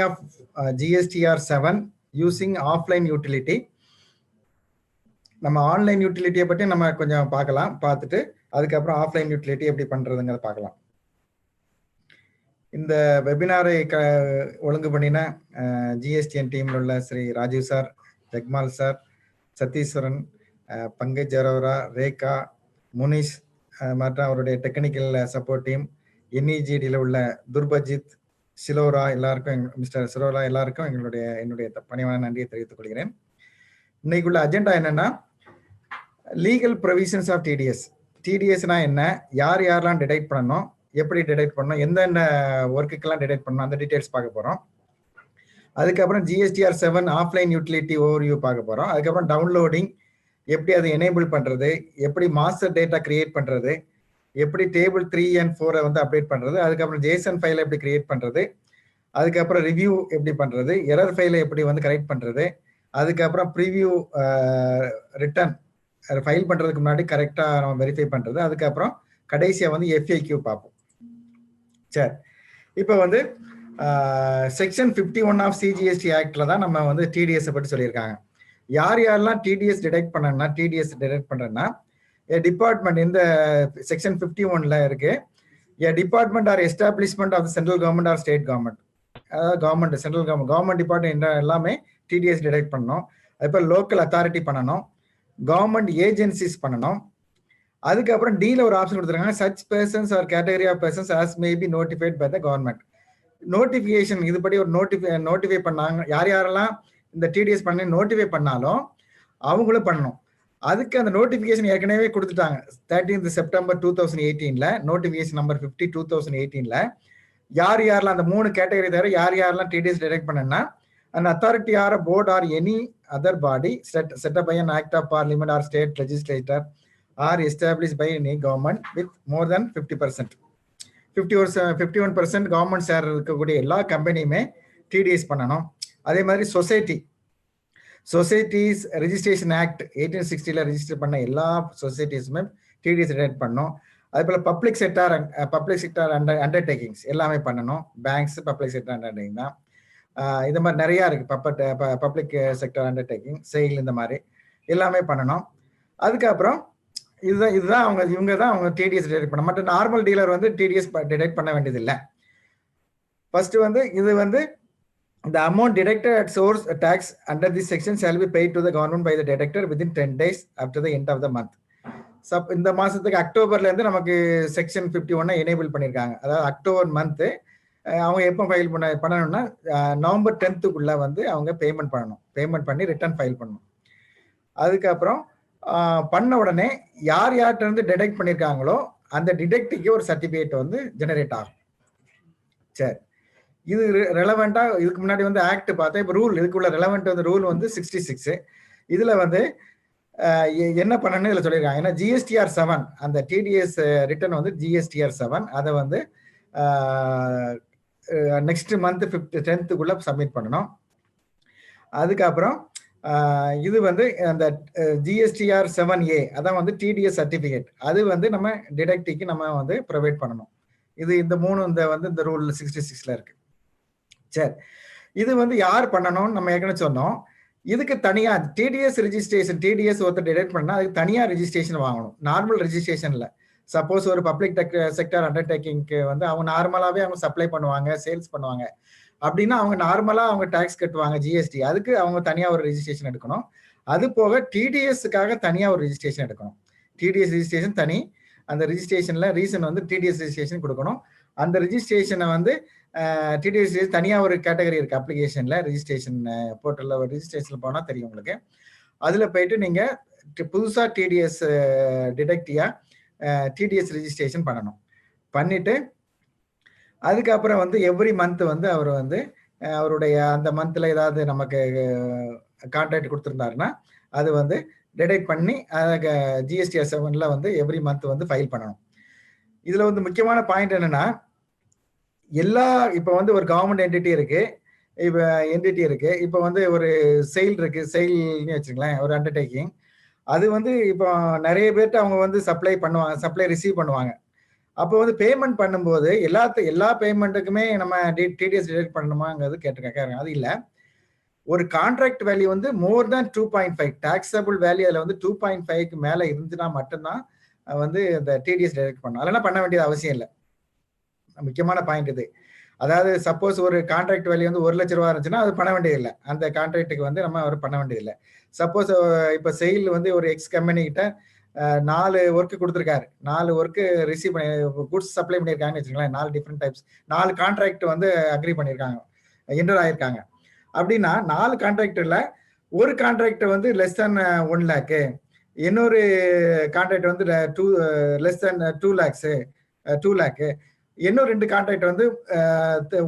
of GSTR 7 using offline utility. நம்ம online யூட்டிலிட்டியை பற்றி நம்ம கொஞ்சம் பார்க்கலாம். பார்த்துட்டு அதுக்கப்புறம் ஆஃப்லைன் யூட்டிலிட்டி எப்படி பண்றதுங்கிறத பார்க்கலாம். இந்த வெபினாரை ஒழுங்கு பண்ணின ஜிஎஸ்டிஎன் டீம்ல உள்ள ஸ்ரீ ராஜீவ் சார், ஜெக்மால் சார், சத்தீஸ்வரன், பங்கஜ் அரோரா, ரேகா, முனிஷ் மற்றும் அவருடைய டெக்னிக்கல் சப்போர்ட் டீம், என்இஜிடியில் உள்ள துர்பஜித், சிலோரா எல்லாருக்கும், மிஸ்டர் சிலோரா எல்லாருக்கும் என்னுடைய பணிவான நன்றியை தெரிவித்துக் கொள்கிறேன். இன்னைக்குள்ள அஜெண்டா என்னன்னா, லீகல் ப்ரொவிஷன்ஸ் ஆஃப் டிடிஎஸ். டிடிஎஸ்னா என்ன, யார் யாரெல்லாம் டிடெக்ட் பண்ணணும், எப்படி டிடெக்ட் பண்ணணும், எந்தெந்த ஒர்க்குக்கெல்லாம் டிடெக்ட் பண்ணணும், அந்த டீடைல்ஸ் பார்க்க போறோம். அதுக்கப்புறம் GSTR 7 ஆஃப்லைன் யூட்டிலிட்டி ஓவர்வியூ பார்க்க போறோம். அதுக்கப்புறம் டவுன்லோடிங், எப்படி அதை எனேபிள் பண்றது, எப்படி மாஸ்டர் டேட்டா கிரியேட் பண்றது, எப்படி டேபிள் 3 and 4 வந்து அப்டேட் பண்றது, அதுக்கப்புறம் ஜேசன் ஃபைலை எப்படி கிரியேட் பண்றது, அதுக்கப்புறம் ரிவ்யூ எப்படி பண்றது, எரர் ஃபைலை எப்படி வந்து கரெக்ட் பண்றது, அதுக்கப்புறம் ப்ரிவியூ ரிட்டர்ன் ஃபைல் பண்றதுக்கு முன்னாடி கரெக்டா நம்ம வெரிஃபை பண்றது, அதுக்கப்புறம் கடைசியா வந்து FAQ பார்ப்போம். சரி, இப்போ வந்து செக்ஷன் 51 ஆஃப் CGST ஆக்ட்ல தான் நம்ம வந்து TDS பற்றி சொல்லியிருக்காங்க. யார் யாரெல்லாம் TDS டிடெக்ட் பண்ணனா, TDS டிடெக்ட் பண்றேன்னா, டிபார்ட்மெண்ட் இந்த செக்ஷன் 51ல இருக்கு. Department or establishment of central government or state government, அதாவது கவர்மெண்ட், சென்ட்ரல் கவர்மெண்ட் டிபார்ட்மெண்ட் எல்லாமே TDS டிடெக்ட் பண்ணணும். அதுக்கப்புறம் லோக்கல் அத்தாரிட்டி பண்ணணும், கவர்மெண்ட் ஏஜென்சிஸ் பண்ணணும். அதுக்கப்புறம் டீல ஒரு ஆப்ஷன் கொடுத்துருக்காங்க, such persons or category of persons as may be notified by the government. Notification இதுபடி ஒரு நோட்டிஃபை பண்ணாங்க, யார் யாரெல்லாம் இந்த TDS பண்ணி நோட்டிஃபை பண்ணாலும் அவங்களும் பண்ணணும். அதுக்கு அந்த நோட்டிஃபிகேஷன் ஏற்கனவே கொடுத்துட்டாங்க. 13th September 2018ல நோட்டிஃபிகேஷன் நம்பர் 50 2018ல யார் யாரெல்லாம் அந்த 3 கேட்டகரி தவிர யார் யாரெல்லாம் TDS டிடெக்ட் பண்ணனா, an authority or a board or any other body set up by an act of parliament or state legislature or established by any government with more than 50%. 51% government share இருக்கக்கூடிய எல்லா கம்பெனியுமே TDS பண்ணணும். அதே மாதிரி societies registration act 1860ல register பண்ண எல்லா சொசைட்டிஸுமே TDS detect பண்ணணும். அதே போல பப்ளிக் செக்டார் அண்டர்டேக்கிங்ஸ் எல்லாமே பண்ணணும். பேங்க்ஸ் பப்ளிக் செக்டார் அண்டர்டேக்கிங் தான். இந்த மாதிரி நிறைய இருக்கு, பப்ளிக் செக்டார் அண்டர்டேக்கிங், செயல், இந்த மாதிரி எல்லாமே பண்ணணும். அதுக்கப்புறம் இதுதான் இவங்க தான் அவங்க TDS டிடெக்ட் பண்ண. மற்ற நார்மல் டீலர் வந்து TDS டிடெக்ட் பண்ண வேண்டியதில்லை. ஃபர்ஸ்ட் வந்து இது வந்து the amount deducted at source tax under this section shall be paid to the government by the deductor within 10 days after the end of the month. இந்த மாசத்துக்கு அக்டோபர்ல இருந்து நமக்கு செக்ஷன் 51 எனேபிள் பண்ணிருக்காங்க. அதாவது அக்டோபர் மந்த் அவங்க எப்போ ஃபைல் பண்ணணும்னா November 10th வந்து அவங்க பேமெண்ட் பண்ணணும். பேமெண்ட் பண்ணி ரிட்டர்ன் ஃபைல் பண்ணணும். அதுக்கப்புறம் பண்ண உடனே யார் யார்கிட்ட இருந்து டிடெக்ட் பண்ணியிருக்காங்களோ அந்த டிடெக்டிக்கு ஒரு சர்டிபிகேட் வந்து ஜெனரேட் ஆகும். சரி, இது ரெலவெண்டா இதுக்கு முன்னாடி வந்து ஆக்ட் பார்த்தா, இப்போ ரூல் இதுக்குள்ள ரெலவெண்ட் வந்து ரூல் வந்து 66. இதுல வந்து என்ன பண்ணணும்னு இதுல சொல்லியிருக்காங்க. ஏன்னா GSTR 7 அந்த TDS ரிட்டர்ன் வந்து GSTR 7 அதை வந்து நெக்ஸ்ட் மந்த் 10th சப்மிட் பண்ணணும். அதுக்கப்புறம் இது வந்து அந்த GSTR 7A அதான் வந்து TDS சர்டிபிகேட், அது வந்து நம்ம டிடெக்டிக்கு நம்ம வந்து ப்ரொவைட் பண்ணணும். இது இந்த 3 வந்து இந்த ரூல் 66ல இருக்கு. சரி, இது வந்து யார் பண்ணணும்னு நம்ம ஏற்கனவே சொன்னோம். இதுக்கு தனியா TDS ரெஜிஸ்ட்ரேஷன், TDS ஒருத்தர் டிடெக்ட் பண்ணா அதுக்கு தனியா ரெஜிஸ்ட்ரேஷன் வாங்கணும். நார்மல் ரெஜிஸ்ட்ரேஷன்ல சப்போஸ் ஒரு பப்ளிக் செக்டர் அண்டர்டேக்கிங்க்கு வந்து அவங்க நார்மலாவே அவங்க சப்ளை பண்ணுவாங்க, சேல்ஸ் பண்ணுவாங்க அப்படின்னா அவங்க நார்மலா அவங்க டாக்ஸ் கட்டுவாங்க GST, அதுக்கு அவங்க தனியா ஒரு ரெஜிஸ்ட்ரேஷன் எடுக்கணும். அது போக TDSக்காக தனியா ஒரு ரெஜிஸ்ட்ரேஷன் எடுக்கணும். TDS ரெஜிஸ்ட்ரேஷன் தனி, அந்த ரெஜிஸ்ட்ரேஷன்ல ரீசன் வந்து TDS ரெஜிஸ்ட்ரேஷன் கொடுக்கணும். அந்த ரெஜிஸ்ட்ரேஷனை வந்து TDS தனியா ஒரு கேட்டகரி இருக்கு அப்ளிகேஷன்ல, ரெஜிஸ்ட்ரேஷன் போர்ட்டல்ல ரெஜிஸ்ட்ரேஷன் போனா தெரியும் உங்களுக்கு. அதுல போயிட்டு நீங்க புதுசா TDS டிடெக்டியா TDS ரெஜிஸ்ட்ரேஷன் பண்ணணும். பண்ணிட்டு அதுக்கப்புறம் வந்து எவ்ரி மந்த் வந்து அவர் வந்து அவருடைய அந்த மந்த்ல ஏதாவது நமக்கு கான்ட்ராக்ட் கொடுத்துருந்தாருன்னா அது வந்து டிடெக்ட் பண்ணி GSTR 7ல வந்து எவ்ரி மந்த் வந்து ஃபைல் பண்ணணும். இதுல வந்து முக்கியமான பாயிண்ட் என்னன்னா, இப்போ வந்து ஒரு கவர்மெண்ட் என்டிட்டி இருக்கு, இப்போ வந்து ஒரு செயல் இருக்கு, செயல்னு வச்சுங்களேன், ஒரு அண்டர்டேக்கிங். அது வந்து இப்போ நிறைய பேர்ட்ட அவங்க வந்து சப்ளை ரிசீவ் பண்ணுவாங்க. அப்போ வந்து பேமெண்ட் பண்ணும்போது எல்லா பேமெண்ட்டுக்குமே நம்ம டிடிஎஸ் டிடெக்ட் பண்ணணுமாங்கிறது கேட்டிருக்காங்க. அது இல்லை. ஒரு கான்ட்ராக்ட் வேல்யூ வந்து மோர் தேன் 2.5 டாக்ஸபிள் வேல்யூ அதில் வந்து 2.5க்கு மேலே இருந்துச்சுன்னா மட்டும்தான் வந்து இந்த டிடிஎஸ் டிடெக்ட் பண்ணணும். அதெல்லாம் பண்ண வேண்டியது அவசியம் இல்லை. முக்கியமான பாயிண்ட் இது. அதாவது சப்போஸ் ஒரு கான்ட்ராக்ட் வேல்யூ வந்து 1 லட்ச ரூபா இருந்துச்சுன்னா அது பண்ண வேண்டியதில்லை. அந்த கான்ட்ராக்டுக்கு வந்து நம்ம அவர் பண்ண வேண்டியதில்லை. சப்போஸ் இப்போ செயில் வந்து ஒரு எக்ஸ் கம்பெனி கிட்ட 4 ஒர்க்கு கொடுத்துருக்காரு. 4 ஒர்க்கு ரிசீவ் பண்ணி குட்ஸ் சப்ளை பண்ணியிருக்காங்கன்னு வச்சுக்கோங்களேன். 4 டிஃப்ரெண்ட் டைப்ஸ் 4 கான்ட்ராக்ட் வந்து அக்ரி பண்ணியிருக்காங்க, என்டர் ஆயிருக்காங்க. அப்படின்னா 4 கான்ட்ராக்டில் ஒரு கான்ட்ராக்ட் வந்து லெஸ் தேன் 1 லேக்கு, இன்னொரு கான்ட்ராக்ட் வந்து லெஸ் தேன் 2 லேக்ஸு 2 லேக்கு, இன்னும் 2 கான்ட்ராக்ட் வந்து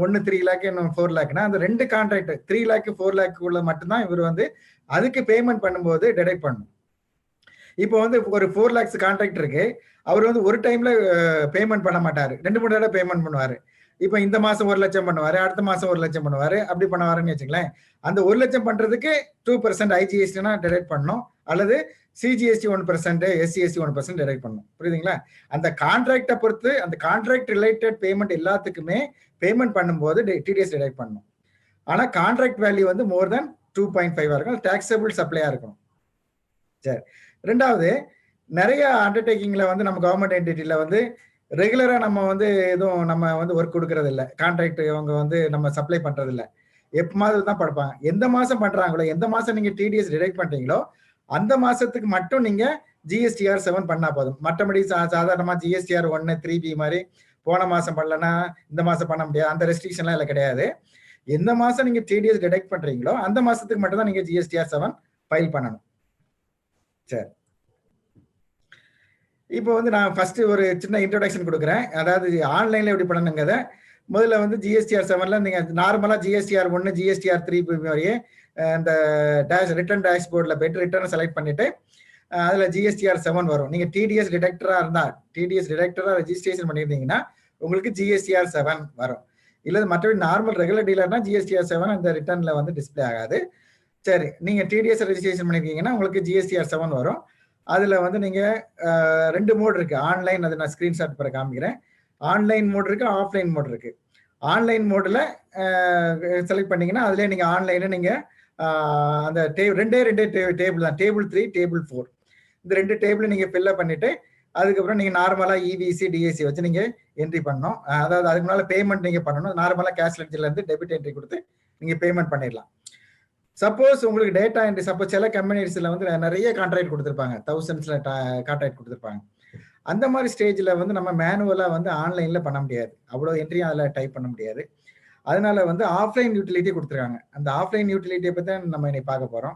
ஒன்று 3 லேக், இன்னும் 4 லேக்னா அந்த 2 கான்ட்ராக்ட் 3 லேக் 4 லேக்குள்ள மட்டும்தான் இவர் வந்து அதுக்கு பேமெண்ட் பண்ணும்போது டிடெக்ட் பண்ணணும். இப்போ வந்து ஒரு 4 லேக்ஸ் கான்ட்ராக்ட் இருக்கு, அவர் வந்து ஒரு டைம்ல பேமெண்ட் பண்ண மாட்டாரு, 2-3 தடவை பேமெண்ட் பண்ணுவாரு. இப்போ இந்த மாசம் 1 லட்சம் பண்ணுவாரு, அடுத்த மாசம் 1 லட்சம் பண்ணுவாரு, அப்படி பண்ணுவாருன்னு வச்சுங்களேன். அந்த 1 லட்சம் பண்றதுக்கு 2% ஐஜிஎஸ்டினா டிடெக்ட் பண்ணணும், அல்லது சிஜிஎஸ்டி 1%, எஸ்சிஎஸ்டி 1% டிடெக்ட் பண்ணணும். புரியுதுங்களா? அந்த கான்ட்ராக்டை பொறுத்து அந்த கான்ட்ராக்ட் ரிலேட்டட் பேமெண்ட் எல்லாத்துக்குமே பேமெண்ட் பண்ணும்போது டிடிஎஸ் டிடெக்ட் பண்ணணும். ஆனா கான்ட்ராக்ட் வேல்யூ வந்து மோர் தென் 2.5 இருக்கும், டாக்ஸபிள் சப்ளையா இருக்கணும். சரி, ரெண்டாவது, நிறைய அண்டர்டேக்கிங்ல வந்து நம்ம கவர்மெண்ட் என்டிட்டில வந்து ரெகுலரா நம்ம வந்து எதுவும் நம்ம வந்து ஒர்க் கொடுக்கறது இல்லை, கான்ட்ராக்ட் அவங்க வந்து நம்ம சப்ளை பண்றது இல்லை, எப்பமாவது தான் படுப்பாங்க. எந்த மாசம் பண்றாங்களோ, எந்த மாசம் நீங்க டிடிஎஸ் டிடெக்ட் பண்றீங்களோ அந்த மாசத்துக்கு மட்டும் நீங்க ஜிஎஸ்டிஆர் 7 பண்ணா போதும். மற்றபடி சாதாரணமா ஜிஎஸ்டிஆர் 1, 3B மாதிரி போன மாசம் பண்ணலன்னா இந்த மாசம் பண்ண முடியாது, அந்த ரெஸ்ட்ரிக்ஷன்லாம் இல்லை, கிடையாது. எந்த மாசம் நீங்க டிடிஎஸ் டிடெக்ட் பண்றீங்களோ அந்த மாசத்துக்கு மட்டும் தான் நீங்க ஜிஎஸ்டிஆர் 7 ஃபைல் பண்ணணும். சரி, இப்போ வந்து நான் ஃபர்ஸ்ட் ஒரு சின்ன இன்ட்ரோடக்ஷன் கொடுக்குறேன். அதாவது ஆன்லைன்ல எப்படி பண்ணணுங்கிறத. முதல்ல வந்து ஜிஎஸ்டிஆர் 7ல நீங்க நார்மலா ஜிஎஸ்டிஆர் 1, ஜிஎஸ்டிஆர் 3 மாதிரியே இந்த ரிட்டர்ன் டேஷ்போர்டில் போயிட்டு ரிட்டர்ன் செலக்ட் பண்ணிட்டு அதுல ஜிஎஸ்டிஆர் 7 வரும். நீங்க டிடிஎஸ் டிடெக்டரா இருந்தா, டிடிஎஸ் டிடெக்டரா ரெஜிஸ்ட்ரேஷன் பண்ணியிருந்தீங்கன்னா உங்களுக்கு ஜிஎஸ்டிஆர் 7 வரும். இல்லை மற்றபடி நார்மல் ரெகுலர் டீலர்னா ஜிஎஸ்டிஆர் 7 அந்த ரிட்டர்ன்ல வந்து டிஸ்பிளே ஆகாது. சரி, நீங்க டிடிஎஸ் ரெஜிஸ்ட்ரேஷன் பண்ணிருக்கீங்கன்னா உங்களுக்கு ஜிஎஸ்டிஆர் 7 வரும். அதுல வந்து நீங்க 2 மோட் இருக்கு, ஆன்லைன், அதை நான் ஸ்கிரீன்ஷாட் பிறகு காமிக்கிறேன். ஆன்லைன் மோட் இருக்கு, ஆஃப்லைன் மோட் இருக்கு. ஆன்லைன் மோட்ல செலக்ட் பண்ணீங்கன்னா அதுல நீங்க ஆன்லைன்ல நீங்க அந்த ரெண்டே டேபிள் தான், டேபிள் 3, டேபிள் 4, இந்த 2 டேபிள் நீங்க ஃபில்அப் பண்ணிட்டு அதுக்கப்புறம் நீங்க நார்மலா இவிசி டிஎஸ்சி வச்சு நீங்க என்ட்ரி பண்ணணும். அதாவது அதுக்கு முன்னால பேமெண்ட் நீங்க பண்ணணும். நார்மலா கேஷ் லெட்ஜர்ல இருந்து டெபிட் என்ட்ரி கொடுத்து நீங்க பேமெண்ட் பண்ணிடலாம். சப்போஸ் உங்களுக்கு டேட்டா என்ட்ரி, சப்போஸ் சில கம்பெனிஸ்ல வந்து நிறைய கான்ட்ராக்ட் கொடுத்துருப்பாங்க, தௌசண்ட்ஸ்ல கான்ட்ராக்ட் கொடுத்துருப்பாங்க. அந்த மாதிரி ஸ்டேஜ்ல வந்து நம்ம மேனுவலா வந்து ஆன்லைன்ல பண்ண முடியாது, அவ்வளோ என்ட்ரியும் அதில் டைப் பண்ண முடியாது. அதனால வந்து ஆஃப்லைன் யூட்டிலிட்டி கொடுத்துருக்காங்க. அந்த ஆஃப்லைன் யூட்டிலிட்டியை பற்றி தான் நம்ம இன்னைக்கு பார்க்க போறோம்.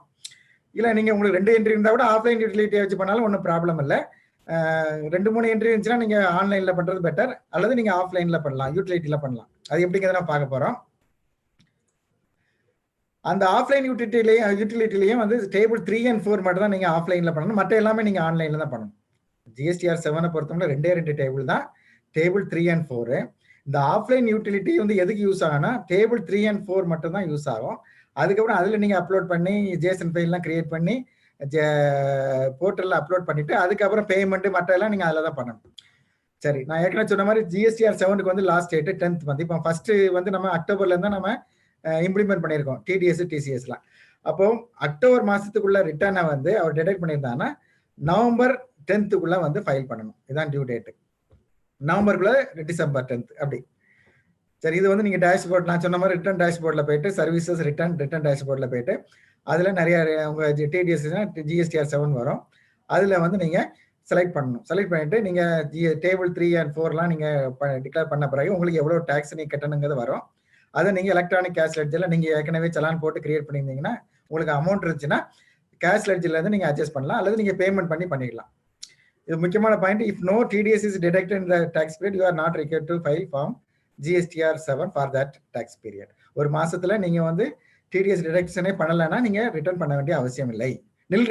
இல்லை நீங்க உங்களுக்கு 2 என்ட்ரி இருந்தால் கூட ஆஃப்லைன் யூட்டிலிட்டியை வச்சு பண்ணாலும் ஒன்றும் ப்ராப்ளம் இல்லை. 2-3 என்ட்ரி இருந்துச்சுன்னா நீங்க ஆன்லைன்ல பண்றது பெட்டர், அல்லது நீங்க ஆஃப்லைன்ல பண்ணலாம், யூட்டிலிட்டியில பண்ணலாம். அது எப்படிங்கிறத நான் பார்க்க போறோம். அந்த ஆஃப்லைன் யூட்டிலிட்டிலையும் வந்து டேபிள் 3 and 4 மட்டும் தான் நீங்க ஆஃப்லைன்ல பண்ணணும், மற்ற எல்லாமே நீங்க ஆன்லைன்ல தான் பண்ணணும். ஜிஎஸ்டிஆர் 7 பொறுத்தவரை 2 டேபிள் தான், டேபிள் 3 and 4. இந்த ஆஃப்லைன் யூட்டிலிட்டி வந்து எதுக்கு யூஸ் ஆகும்னா டேபிள் 3 and 4 மட்டும் தான் யூஸ் ஆகும். அதுக்கப்புறம் அதுல நீங்க அப்லோட் பண்ணி ஜேசன் ஃபைல்லாம் கிரியேட் பண்ணி போர்ட்டல்ல அப்லோட் பண்ணிட்டு அதுக்கப்புறம் பேமெண்ட் மற்ற எல்லாம் நீங்க அதில் தான் பண்ணணும். சரி, நான் ஏற்கனவே சொன்ன மாதிரி ஜிஎஸ்டிஆர் 7க்கு வந்து லாஸ்ட் டேட் 10th வந்து, இப்போ ஃபர்ஸ்ட் வந்து நம்ம அக்டோபர்ல இருந்தா நம்ம இம்ப்ளிமெண்ட் பண்ணியிருக்கோம் டிடிஎஸ் டிசிஎஸ்லாம். அப்போ அக்டோபர் மாசத்துக்குள்ள ரிட்டர்னை வந்து அவர் டிடெக்ட் பண்ணியிருந்தாங்கன்னா நவம்பர் 10th வந்து ஃபைல் பண்ணணும். இதுதான் டியூ டேட், நவம்பருக்குள்ள டிசம்பர் 10th அப்படி. சரி, இது வந்து நீங்க டேஷ்போர்ட் நான் சொன்ன மாதிரி ரிட்டர்ன் டேஷ்போர்டில் போயிட்டு சர்வீசஸ் ரிட்டர்ன் டேஷ்போர்டில் போயிட்டு அதுல நிறைய உங்க டிடிஎஸ் ஜிஎஸ்டிஆர் 7 வரும். அதுல வந்து நீங்க செலக்ட் பண்ணணும். செலக்ட் பண்ணிட்டு நீங்க டேபிள் 3 and 4லாம் நீங்க டிக்ளேர் பண்ண பிறகு உங்களுக்கு எவ்வளவு டாக்ஸ் நீங்க கட்டணுங்கிறது வரும். அதை நீங்க எலக்ட்ரானிக் கேஷ் லெட்ஜர்ல நீங்க ஏற்கனவே சலான் போட்டு கிரியேட் பண்ணியிருந்தீங்கன்னா உங்களுக்கு அமௌண்ட் இருந்துச்சுன்னா கேஷ் லெட்ஜர்ல இருந்து நீங்க அட்ஜஸ்ட் பண்ணலாம், அல்லது நீங்க பேமெண்ட் பண்ணிக்கலாம். இது முக்கியமான point. If no TDS is detected in the tax period you are not required to file form GSTR 7 for that tax period. ஒரு மாசத்துல நீங்க வந்து டிடிஎஸ் டிடெக்ஷனே பண்ணலைன்னா நீங்க ரிட்டர்ன் பண்ண வேண்டிய அவசியம் இல்லை.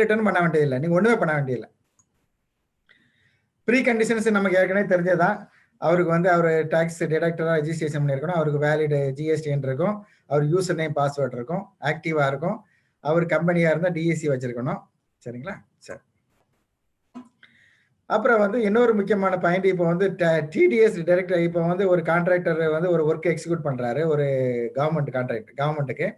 ரிட்டர்ன் பண்ண வேண்டியதில்லை, நீங்க ஒண்ணுமே பண்ண வேண்டியதில்லை. ப்ரீ கண்டிஷன்ஸ் நமக்கு ஏற்கனவே தெரிஞ்சதான். அவருக்கு வந்து அவர் டாக்ஸ் டிடெக்டரா ரெஜிஸ்ட்ரேஷன் பண்ணியிருக்கணும், அவருக்கு வேலிட் ஜிஎஸ்டிஎன் இருக்கும், அவர் யூசர் நேம் பாஸ்வேர்ட் இருக்கும், ஆக்டிவா இருக்கும், அவர் கம்பெனியா இருந்தா டிஎஸ்சி வச்சிருக்கணும். சரிங்களா? சரி, அப்புறம் வந்து இன்னொரு முக்கியமான பாயிண்ட், இப்போ வந்து டிடிஎஸ் டைரக்டர் இப்போ வந்து ஒரு கான்ட்ராக்டர் வந்து ஒரு ஒர்க் எக்ஸிக்யூட் பண்றாரு. ஒரு கவர்மெண்ட்டுக்கு.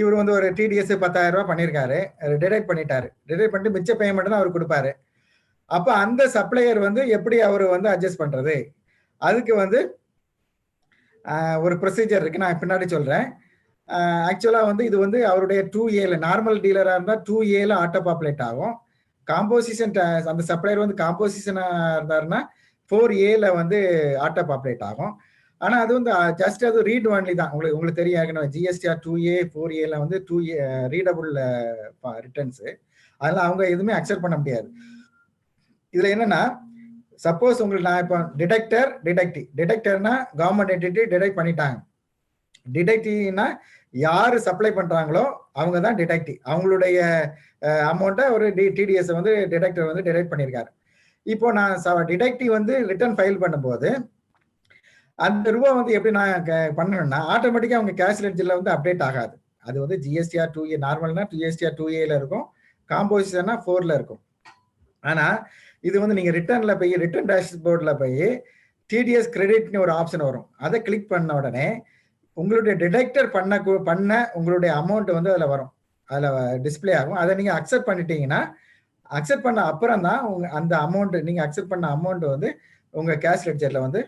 இவர் வந்து ஒரு டிடிஎஸ் 10,000 ரூபாய் பண்ணியிருக்காரு. டிடக்ட் பண்ணிட்டாரு. டிடக்ட் பண்ணிட்டு மிச்ச பேமெண்ட் தான் அவர் குடுப்பாரு. அப்ப அந்த சப்ளையர் வந்து எப்படி அவரு வந்து அட்ஜஸ்ட் பண்றது? அதுக்கு வந்து ஒரு ப்ரொசீஜர் இருக்கு. நான் பின்னாடி சொல்றேன். ஆக்சுவலா வந்து இது வந்து அவருடைய 2ஏல நார்மல் டீலரா இருந்தா 2ஏல ஆட்டோ பாப்புலேட் ஆகும். காம்போசிஷன் அந்த சப்ளையர் வந்து காம்போசிஷனா இருந்தாருன்னா 4ஏல வந்து ஆட்டோ பாப்புலேட் ஆகும். ஆனா அது வந்து ஜஸ்ட் அது ரீட் ஒன்லி தான். உங்களுக்கு தெரியும் ஏற்கனவே ஜிஎஸ்டிஆர் 2ஏ 4ஏல வந்து 2ஏ ரீடபிள் ரிட்டர்ன்ஸ். அதனால அவங்க எதுவுமே அக்செப்ட் பண்ண முடியாது. இதுல என்னன்னா, சப்போஸ் உங்களுக்கு நான் இப்போ டிடெக்டர்னா கவர்மெண்ட் என்டிட்டி டிடெக்ட் பண்ணிட்டாங்க. டிடெக்டிவ்னா யாரு சப்ளை பண்றாங்களோ அவங்க தான் டிடெக்டிவ். அவங்களுடைய அமௌண்ட்டை ஒரு டிடிஎஸ் வந்து டிடெக்டர் வந்து டிடெக்ட் பண்ணியிருக்காரு. இப்போ நான் டிடெக்டிவ் வந்து ரிட்டர்ன் ஃபைல் பண்ணும்போது அந்த ரூபா வந்து எப்படி நான் பண்ணணும்னா ஆட்டோமேட்டிக்கா அவங்க கேஷ் லெட்ஜர்ல வந்து அப்டேட் ஆகாது. அது வந்து ஜிஎஸ்டிஆர் 2ஏ நார்மல்னா ஜிஎஸ்டிஆர் 2ஏல இருக்கும், காம்போசிஷன்னா 4ல இருக்கும். ஆனா இது வந்து நீங்க ரிட்டர்ன்ல போய் ரிட்டர்ன் டேஷ்போர்ட்ல போய் டிடிஎஸ் கிரெடிட்னு ஒரு ஆப்ஷன் வரும். அதை கிளிக் பண்ண உடனே உங்களுடைய டிடெக்டர் பண்ண உங்களுடைய அமௌண்ட் வந்து அதுல வரும். அதுல டிஸ்பிளே ஆகும். அதை நீங்க அக்செப்ட் பண்ணிட்டீங்கன்னா, அக்செப்ட் பண்ண அப்புறம் தான் அந்த அமௌண்ட் நீங்க அக்செப்ட் பண்ண அமௌண்ட் வந்து உங்க கேஷ் லெட்ஜர்ல வந்து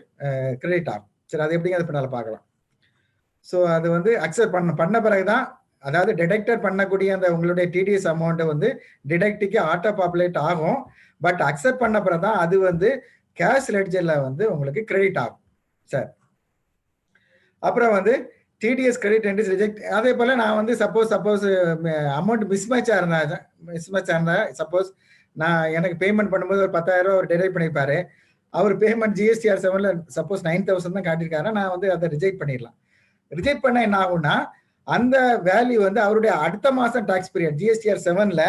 கிரெடிட் ஆகும். சரி, அது எப்படிங்க அது பின்னால பார்க்கலாம். ஸோ அது வந்து அக்செப்ட் பண்ண பிறகுதான், அதாவது டிடெக்டர் பண்ணக்கூடிய அந்த உங்களுடைய டிடிஎஸ் அமௌண்ட் வந்து டிடெக்டிக்கு ஆட்டோ பாப்புலேட் ஆகும். பட் அக்செப்ட் பண்ண பிறகு தான் அது வந்து கேஷ் லெட்ஜர்ல வந்து உங்களுக்கு கிரெடிட் ஆகும். சார், அப்புறம் வந்து டிடிஎஸ் கிரெடிட் அண்ட் ரிஜெக்ட். அதே போல நான் வந்து சப்போஸ் அமௌண்ட் மிஸ்மேட்சா இருந்தா சப்போஸ் நான் எனக்கு பேமெண்ட் பண்ணும்போது ஒரு 10,000 ரூபாய் அவர் டிடெக்ட் பண்ணியிருப்பாரு. அவர் பேமெண்ட் ஜிஎஸ்டிஆர் 7ல சப்போஸ் 9,000 தான் காட்டியிருக்காரு. நான் வந்து அதை ரிஜெக்ட் பண்ணிடலாம். ரிஜெக்ட் பண்ண என்ன ஆகும்னா, அந்த வேல்யூ வந்து அவருடைய அடுத்த மாசம் டாக்ஸ் பீரியட் ஜிஎஸ்டிஆர் 7ல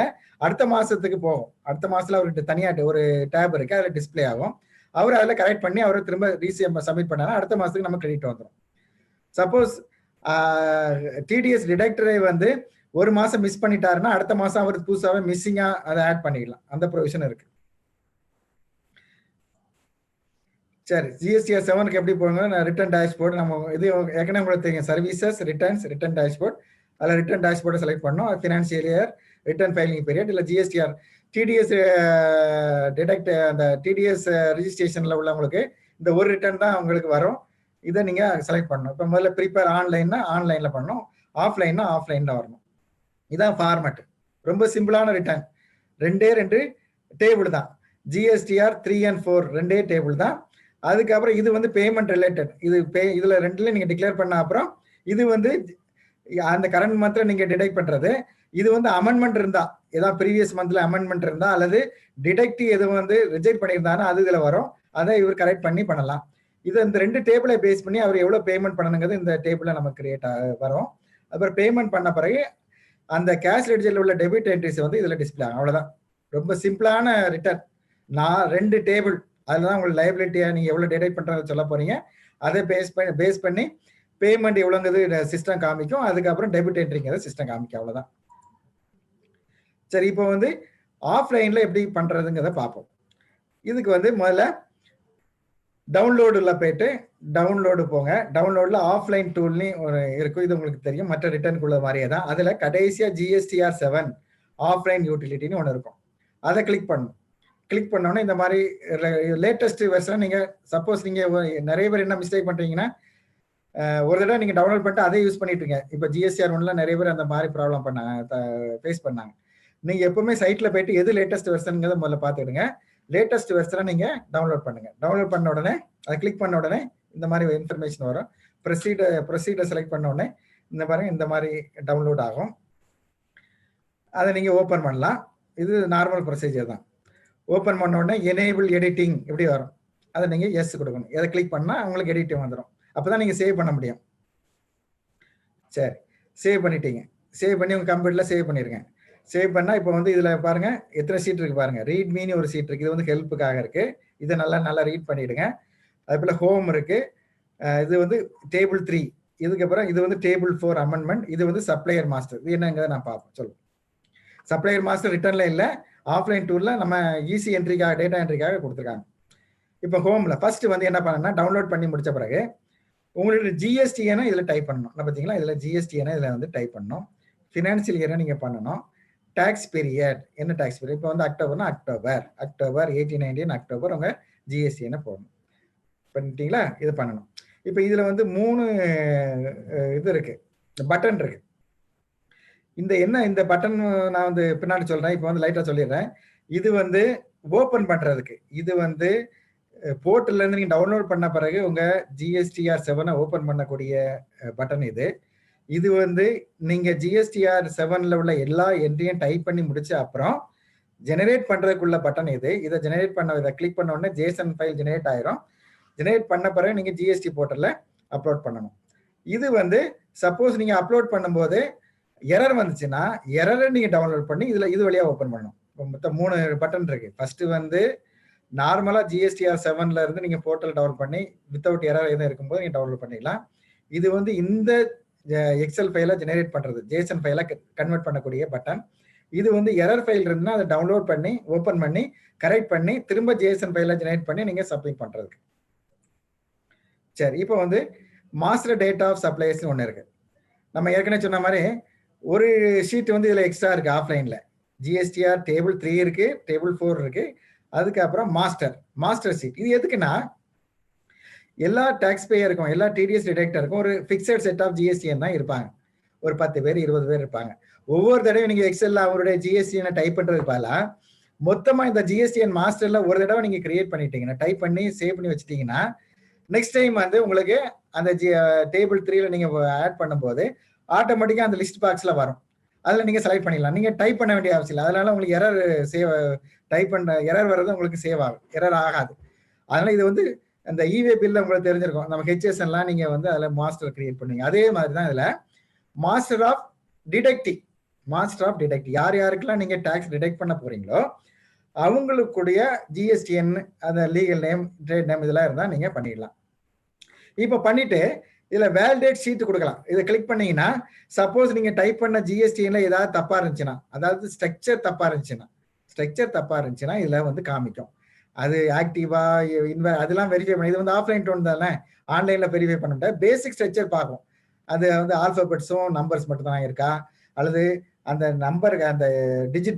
அடுத்த மாசத்துக்கு போகும். அடுத்த மாசத்துல அவருக்கு தனியா ஒரு டேப் இருக்கு, அதுல டிஸ்பிளே ஆகும். அவர் அதில் கரெக்ட் பண்ணி அவரை திரும்ப ரீசிஎம் சப்மிட் பண்ணாலும் அடுத்த மாசத்துக்கு நம்ம கிரெடிட் வந்துடும். சப்போஸ் டிடிஎஸ் டிடெக்டரை வந்து ஒரு மாசம் மிஸ் பண்ணிட்டாருன்னா அடுத்த மாசம் அவருக்கு புதுசாவே மிஸ்ஸிங்கா அதை ஆட் பண்ணிக்கலாம். அந்த ப்ரொவிஷன் இருக்கு. சரி, ஜிஎஸ்டிஆர் 7க்கு எப்படி போங்க? ரிட்டர்ன் டேஷ்போர்ட் நம்ம இது ஏற்கனவே உங்களுக்கு தெரியும். Services return dashboard. அதில் ரிட்டர்ன் டேஷ்போர்டை செலக்ட் பண்ணோம். Financial year, return filing period, இல்லை ஜிஎஸ்டிஆர் டிடிஎஸ் டிடெக்ட் அந்த டிடிஎஸ் ரிஜிஸ்ட்ரேஷன்ல உள்ளவங்களுக்கு இந்த ஒரு ரிட்டர்ன் தான் உங்களுக்கு வரும். இதை நீங்க செலக்ட் பண்ணணும். இப்போ முதல்ல ப்ரிப்பேர் ஆன்லைன்னா ஆன்லைன்ல பண்ணணும், ஆஃப்லைன்னா ஆஃப்லைன்ல வரணும். இதான் ஃபார்மட். ரொம்ப சிம்பிளான ரிட்டர்ன். 2 டேபிள் தான். ஜிஎஸ்டிஆர் 3 and 4 2 டேபிள் தான். அதுக்கப்புறம் இது வந்து பேமெண்ட் ரிலேட்டட். இதுல ரெண்டுல நீங்க டிக்ளேர் பண்ண அப்புறம் இது வந்து அந்த கரண்ட் மந்த்ல நீங்க டிடெக்ட் பண்றது. இது வந்து அமெண்ட்மெண்ட் இருந்தா, ஏதாவது ப்ரீவியஸ் மந்த்ல அமெண்ட்மெண்ட் இருந்தா அல்லது டிடெக்டிவ் எதுவும் வந்து ரிஜெக்ட் பண்ணியிருந்தாங்கன்னா அது இதுல வரும். அதை இவர் கரெக்ட் பண்ணலாம். இது இந்த 2 டேபிளை பேஸ் பண்ணி அவர் எவ்வளவு பேமெண்ட் பண்ணணுங்கிறது இந்த டேபிள்ல நமக்கு கிரியேட் வரும். அப்புறம் பேமெண்ட் பண்ண பிறகு அந்த கேஷ் லெட்ஜர்ல உள்ள டெபிட் என்ட்ரிஸ் வந்து இதுல டிஸ்பிளே ஆகும். அவ்வளவுதான். ரொம்ப சிம்பிளான ரிட்டர்ன். நான் 2 டேபிள், அதுலதான் உங்களுக்கு லைபிலிட்டியா நீங்க எவ்வளவு டிடெக்ட் பண்றது சொல்ல போறீங்க. அதை பேஸ் பண்ணி பேமெண்ட் எவ்வளவுங்கிறது சிஸ்டம் காமிக்கும். அதுக்கப்புறம் டெபிட் என்ட்ரிங்கிறத சிஸ்டம் காமிக்கும். அவ்வளவுதான். சரி, இப்போ வந்து ஆஃப்லைன்ல எப்படி பண்றதுங்கிறத பார்ப்போம். இதுக்கு வந்து முதல்ல டவுன்லோடுல போயிட்டு டவுன்லோடு போங்க. டவுன்லோட்ல ஆஃப்லைன் டூல்னு ஒரு இருக்கும். இது உங்களுக்கு தெரியும், மற்ற ரிட்டர்னுக்குள்ள மாதிரியே தான். அதுல கடைசியா ஜிஎஸ்டிஆர் 7 ஆஃப்லைன் யூட்டிலிட்டின்னு ஒன்று இருக்கும். அதை கிளிக் பண்ணணும். கிளிக் பண்ணோன்னே இந்த மாதிரி லேட்டஸ்ட் வெர்ஷன் நீங்க சப்போஸ் நீங்க நிறைய பேர் என்ன மிஸ்டேக் பண்றீங்கன்னா, ஒரு தடவை நீங்க டவுன்லோட் பண்ணிட்டு அதை யூஸ் பண்ணிட்டு இருக்கீங்க. இப்போ ஜிஎஸ்டிஆர் 1ல நிறைய பேர் அந்த மாதிரி ப்ராப்ளம் ஃபேஸ் பண்ணாங்க. நீங்க எப்பவுமே சைட்ல போயிட்டு எது லேட்டஸ்ட் வெர்ஷன்ங்கிறத முதல்ல பார்த்துடுங்க. லேட்டஸ்ட் வெர்ஷனை நீங்க டவுன்லோட் பண்ணுங்க. டவுன்லோட் பண்ண உடனே அதை கிளிக் பண்ண உடனே இந்த மாதிரி இன்ஃபர்மேஷன் வரும். ப்ரொசீடர் செலக்ட் பண்ண உடனே இந்த மாதிரி டவுன்லோட் ஆகும். அதை நீங்க ஓப்பன் பண்ணலாம். இது நார்மல் ப்ரொசீஜர் தான். ஓப்பன் பண்ண உடனே எனேபிள் எடிட்டிங் இப்படி வரும். அதை நீங்க எஸ் கொடுக்கணும். எதை கிளிக் பண்ணா உங்களுக்கு எடிட்டிங் வந்துடும். அப்பதான் நீங்க சேவ் பண்ண முடியும். சரி, சேவ் பண்ணிட்டீங்க. சேவ் பண்ணி உங்க கம்ப்யூட்டர்ல சேவ் பண்ணிருங்க. சேவ் பண்ணா இப்போ வந்து இதுல பாருங்க எத்தனை சீட் இருக்கு பாருங்க. ரீட் மீனி ஒரு சீட் இருக்கு. இது வந்து ஹெல்ப்புக்காக இருக்கு. இதை நல்லா ரீட் பண்ணிடுங்க. அது போல ஹோம் இருக்கு. இது வந்து டேபிள் 3. இதுக்கப்புறம் இது வந்து டேபிள் 4 அமெண்ட்மெண்ட். இது வந்து சப்ளையர் மாஸ்டர். இது என்னங்கிறத நான் பார்ப்போம். சொல்லுங்க. சப்ளையர் மாஸ்டர் ரிட்டர்ன்ல இல்லை, ஆஃப்லைன் டூல்ல நம்ம ஈஸி என்ட்ரிக்காக டேட்டா என்ட்ரிக்காக கொடுத்துருக்காங்க. இப்போ ஹோம்ல ஃபர்ஸ்ட் வந்து என்ன பண்ணணும்னா டவுன்லோட் பண்ணி முடிச்ச பிறகு உங்களோட ஜிஎஸ்டிஎன இதில் டைப் பண்ணணும். பார்த்தீங்களா, இதில் ஜிஎஸ்டிஎன இதில் வந்து டைப் பண்ணணும். ஃபினான்சியல் இயரை நீங்கள் பண்ணணும். டேக்ஸ் பீரியட் என்ன டேக்ஸ் பீரியட், இப்போ வந்து அக்டோபர்னா அக்டோபர் 1819 அக்டோபர் உங்கள் ஜிஎஸ்டிஎன போடணும். பண்ணிட்டீங்களா, இது பண்ணணும். இப்போ இதில் வந்து 3 இது இருக்கு, பட்டன் இருக்கு. இந்த பட்டன் நான் வந்து பின்னாடி சொல்றேன். இப்போ வந்து லைட்டா சொல்லிடுறேன். இது வந்து ஓபன் பண்றதுக்கு, இது வந்து போர்ட்டல்ல இருந்து நீங்க டவுன்லோட் பண்ண பிறகு உங்க GSTR 7 ஓபன் பண்ணக்கூடிய பட்டன் இது. இது வந்து நீங்க GSTR 7ல உள்ள எல்லா என்ட்ரியும் டைப் பண்ணி முடிச்ச அப்புறம் ஜெனரேட் பண்றதுக்குள்ள பட்டன் இது. இதை ஜெனரேட் பண்ண, இதை கிளிக் பண்ண உடனே JSON ஃபைல் ஜெனரேட் ஆயிரும். ஜெனரேட் பண்ண பிறகு நீங்க GST போர்ட்டல்ல அப்லோட் பண்ணணும். இது வந்து சப்போஸ் நீங்க அப்லோட் பண்ணும்போது எரர் வந்துச்சுன்னா எரரை நீங்க டவுன்லோட் பண்ணி இது வழியா ஓபன் பண்ணணும். மொத்தம் 3 பட்டன் இருக்கு. ஃபர்ஸ்ட் வந்து நார்மலா GSTR 7ல இருந்து நீங்க போர்ட்டல் டவுன்லோட் பண்ணி வித்தவுட் எரர் எதுவும் இருக்கும்போது நீங்க டவுன்லோட் பண்ணிக்கலாம். இது வந்து இந்த எக்ஸல் ஃபைலை ஜெனரேட் பண்றது, JSON ஃபைலை கன்வெர்ட் பண்ணக்கூடிய பட்டன். இது வந்து எரர் ஃபைல் இருந்துன்னா அதை டவுன்லோட் பண்ணி ஓபன் பண்ணி கரெக்ட் பண்ணி திரும்ப JSON ஃபைலை ஜெனரேட் பண்ணி நீங்க சப்மிட் பண்றதுக்கு. சரி, இப்போ வந்து மாஸ்டர் டேட்டா ஆஃப் சப்ளைஸ் ஒன்று இருக்கு. நம்ம ஏற்கனவே சொன்ன மாதிரி ஒரு ஷீட் வந்து இதுல எக்ஸ்ட்ரா இருக்கு. ஆஃப்லைன்ல GSTR டேபிள் 3 இருக்கு, டேபிள் 4 இருக்கு, அதுக்கப்புறம் மாஸ்டர் ஷீட். இது எதுக்குன்னா எல்லா டாக்ஸ் பேயருக்கும் எல்லா TDS டிடெக்டருக்கும் ஒரு ஃபிக்ஸட் செட் ஆஃப் GSTN தான் இருப்பாங்க. ஒரு 10 பேர் 20 பேர் இருப்பாங்க. ஒவ்வொரு தடவை நீங்க எக்ஸல்ல அவருடைய GSTN டைப் பண்றதுக்கு பதிலா மொத்தமா இந்த GSTN மாஸ்டர்ல ஒரு தடவை நீங்க கிரியேட் பண்ணிட்டீங்கன்னா, டைப் பண்ணி சேவ் பண்ணி வச்சுட்டீங்கன்னா, நெக்ஸ்ட் டைம் வந்து உங்களுக்கு அந்த டேபிள் 3ல நீங்க ஆட் பண்ணும்போது ஆட்டோமேட்டிக்கா அந்த லிஸ்ட் பாக்ஸ்ல வரும். அதுல நீங்க செலக்ட் பண்ணிடலாம். நீங்க டைப் பண்ண வேண்டிய அவசியம் இல்லை. அதனால உங்களுக்கு எரர் டைப் பண்ண எரர் வர்றது உங்களுக்கு சேவ் ஆகும், எரர் ஆகாது. அதனால இது வந்து அந்த இவே பில்ல உங்களுக்கு தெரிஞ்சிருக்கும். நம்ம HSNலாம் நீங்க வந்து அதுல மாஸ்டர் கிரியேட் பண்ணுவீங்க. அதே மாதிரி தான் இதுல மாஸ்டர் ஆஃப் டிடெக்டிங். யார் யாருக்கெல்லாம் நீங்க டாக்ஸ் டிடெக்ட் பண்ண போறீங்களோ அவங்களுக்குடைய GSTN, அந்த லீகல் நேம், ட்ரேட் நேம் இதெல்லாம் இருந்தா நீங்க பண்ணிடலாம். இப்ப பண்ணிட்டு இதுல வேலிடேட் ஷீட் கொடுக்கலாம். இதை கிளிக் பண்ணீங்கன்னா சப்போஸ் நீங்க டைப் பண்ண GSTNல ஏதாவது தப்பா இருந்துச்சுன்னா, அதாவது ஸ்ட்ரக்சர் தப்பா இருந்துச்சுன்னா இதுல வந்து காமிக்கும். அது ஆக்டிவா அதெல்லாம் வெரிஃபை பண்ணி, இது வந்து ஆஃப்லைன் டோன் தானே, ஆன்லைன்ல வெரிஃபை பண்ணிட்டு பேசிக் ஸ்ட்ரக்சர் பார்க்கும். அது வந்து ஆல்பபெட்ஸும் நம்பர்ஸ் மட்டும் தான் இருக்கா, அல்லது அந்த அந்த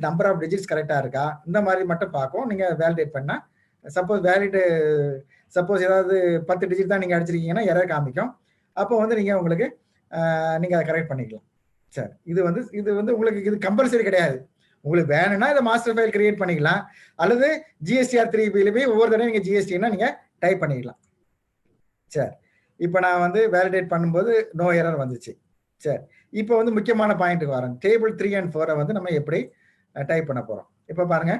நம்பர் ஆஃப் டிஜிட்ஸ் கரெக்டா இருக்கா, இந்த மாதிரி மட்டும் பார்க்கும். நீங்க வேலிடேட் பண்ணா சப்போஸ் ஏதாவது 10 டிஜிட் தான் நீங்க அடிச்சிருக்கீங்கன்னா எரர் காமிக்கும். அப்போ வந்து நீங்க உங்களுக்கு நீங்க அதை கரெக்ட் பண்ணிக்கலாம். சரி, இது வந்து உங்களுக்கு இது கம்பல்சரி கிடையாது. உங்களுக்கு வேணும்னா இதை மாஸ்டர் ஃபைல் கிரியேட் பண்ணிக்கலாம், அல்லது GSTR 3 போய் ஒவ்வொரு தடவை நீங்க GSTனா நீங்க டைப் பண்ணிக்கலாம். சரி, இப்போ நான் வந்து வேலிடேட் பண்ணும்போது நோ எரர் வந்துச்சு. சரி, இப்போ வந்து முக்கியமான பாயிண்ட்டுக்கு வரேன். டேபிள் 3 and 4 வந்து நம்ம எப்படி டைப் பண்ண போறோம். இப்போ பாருங்க,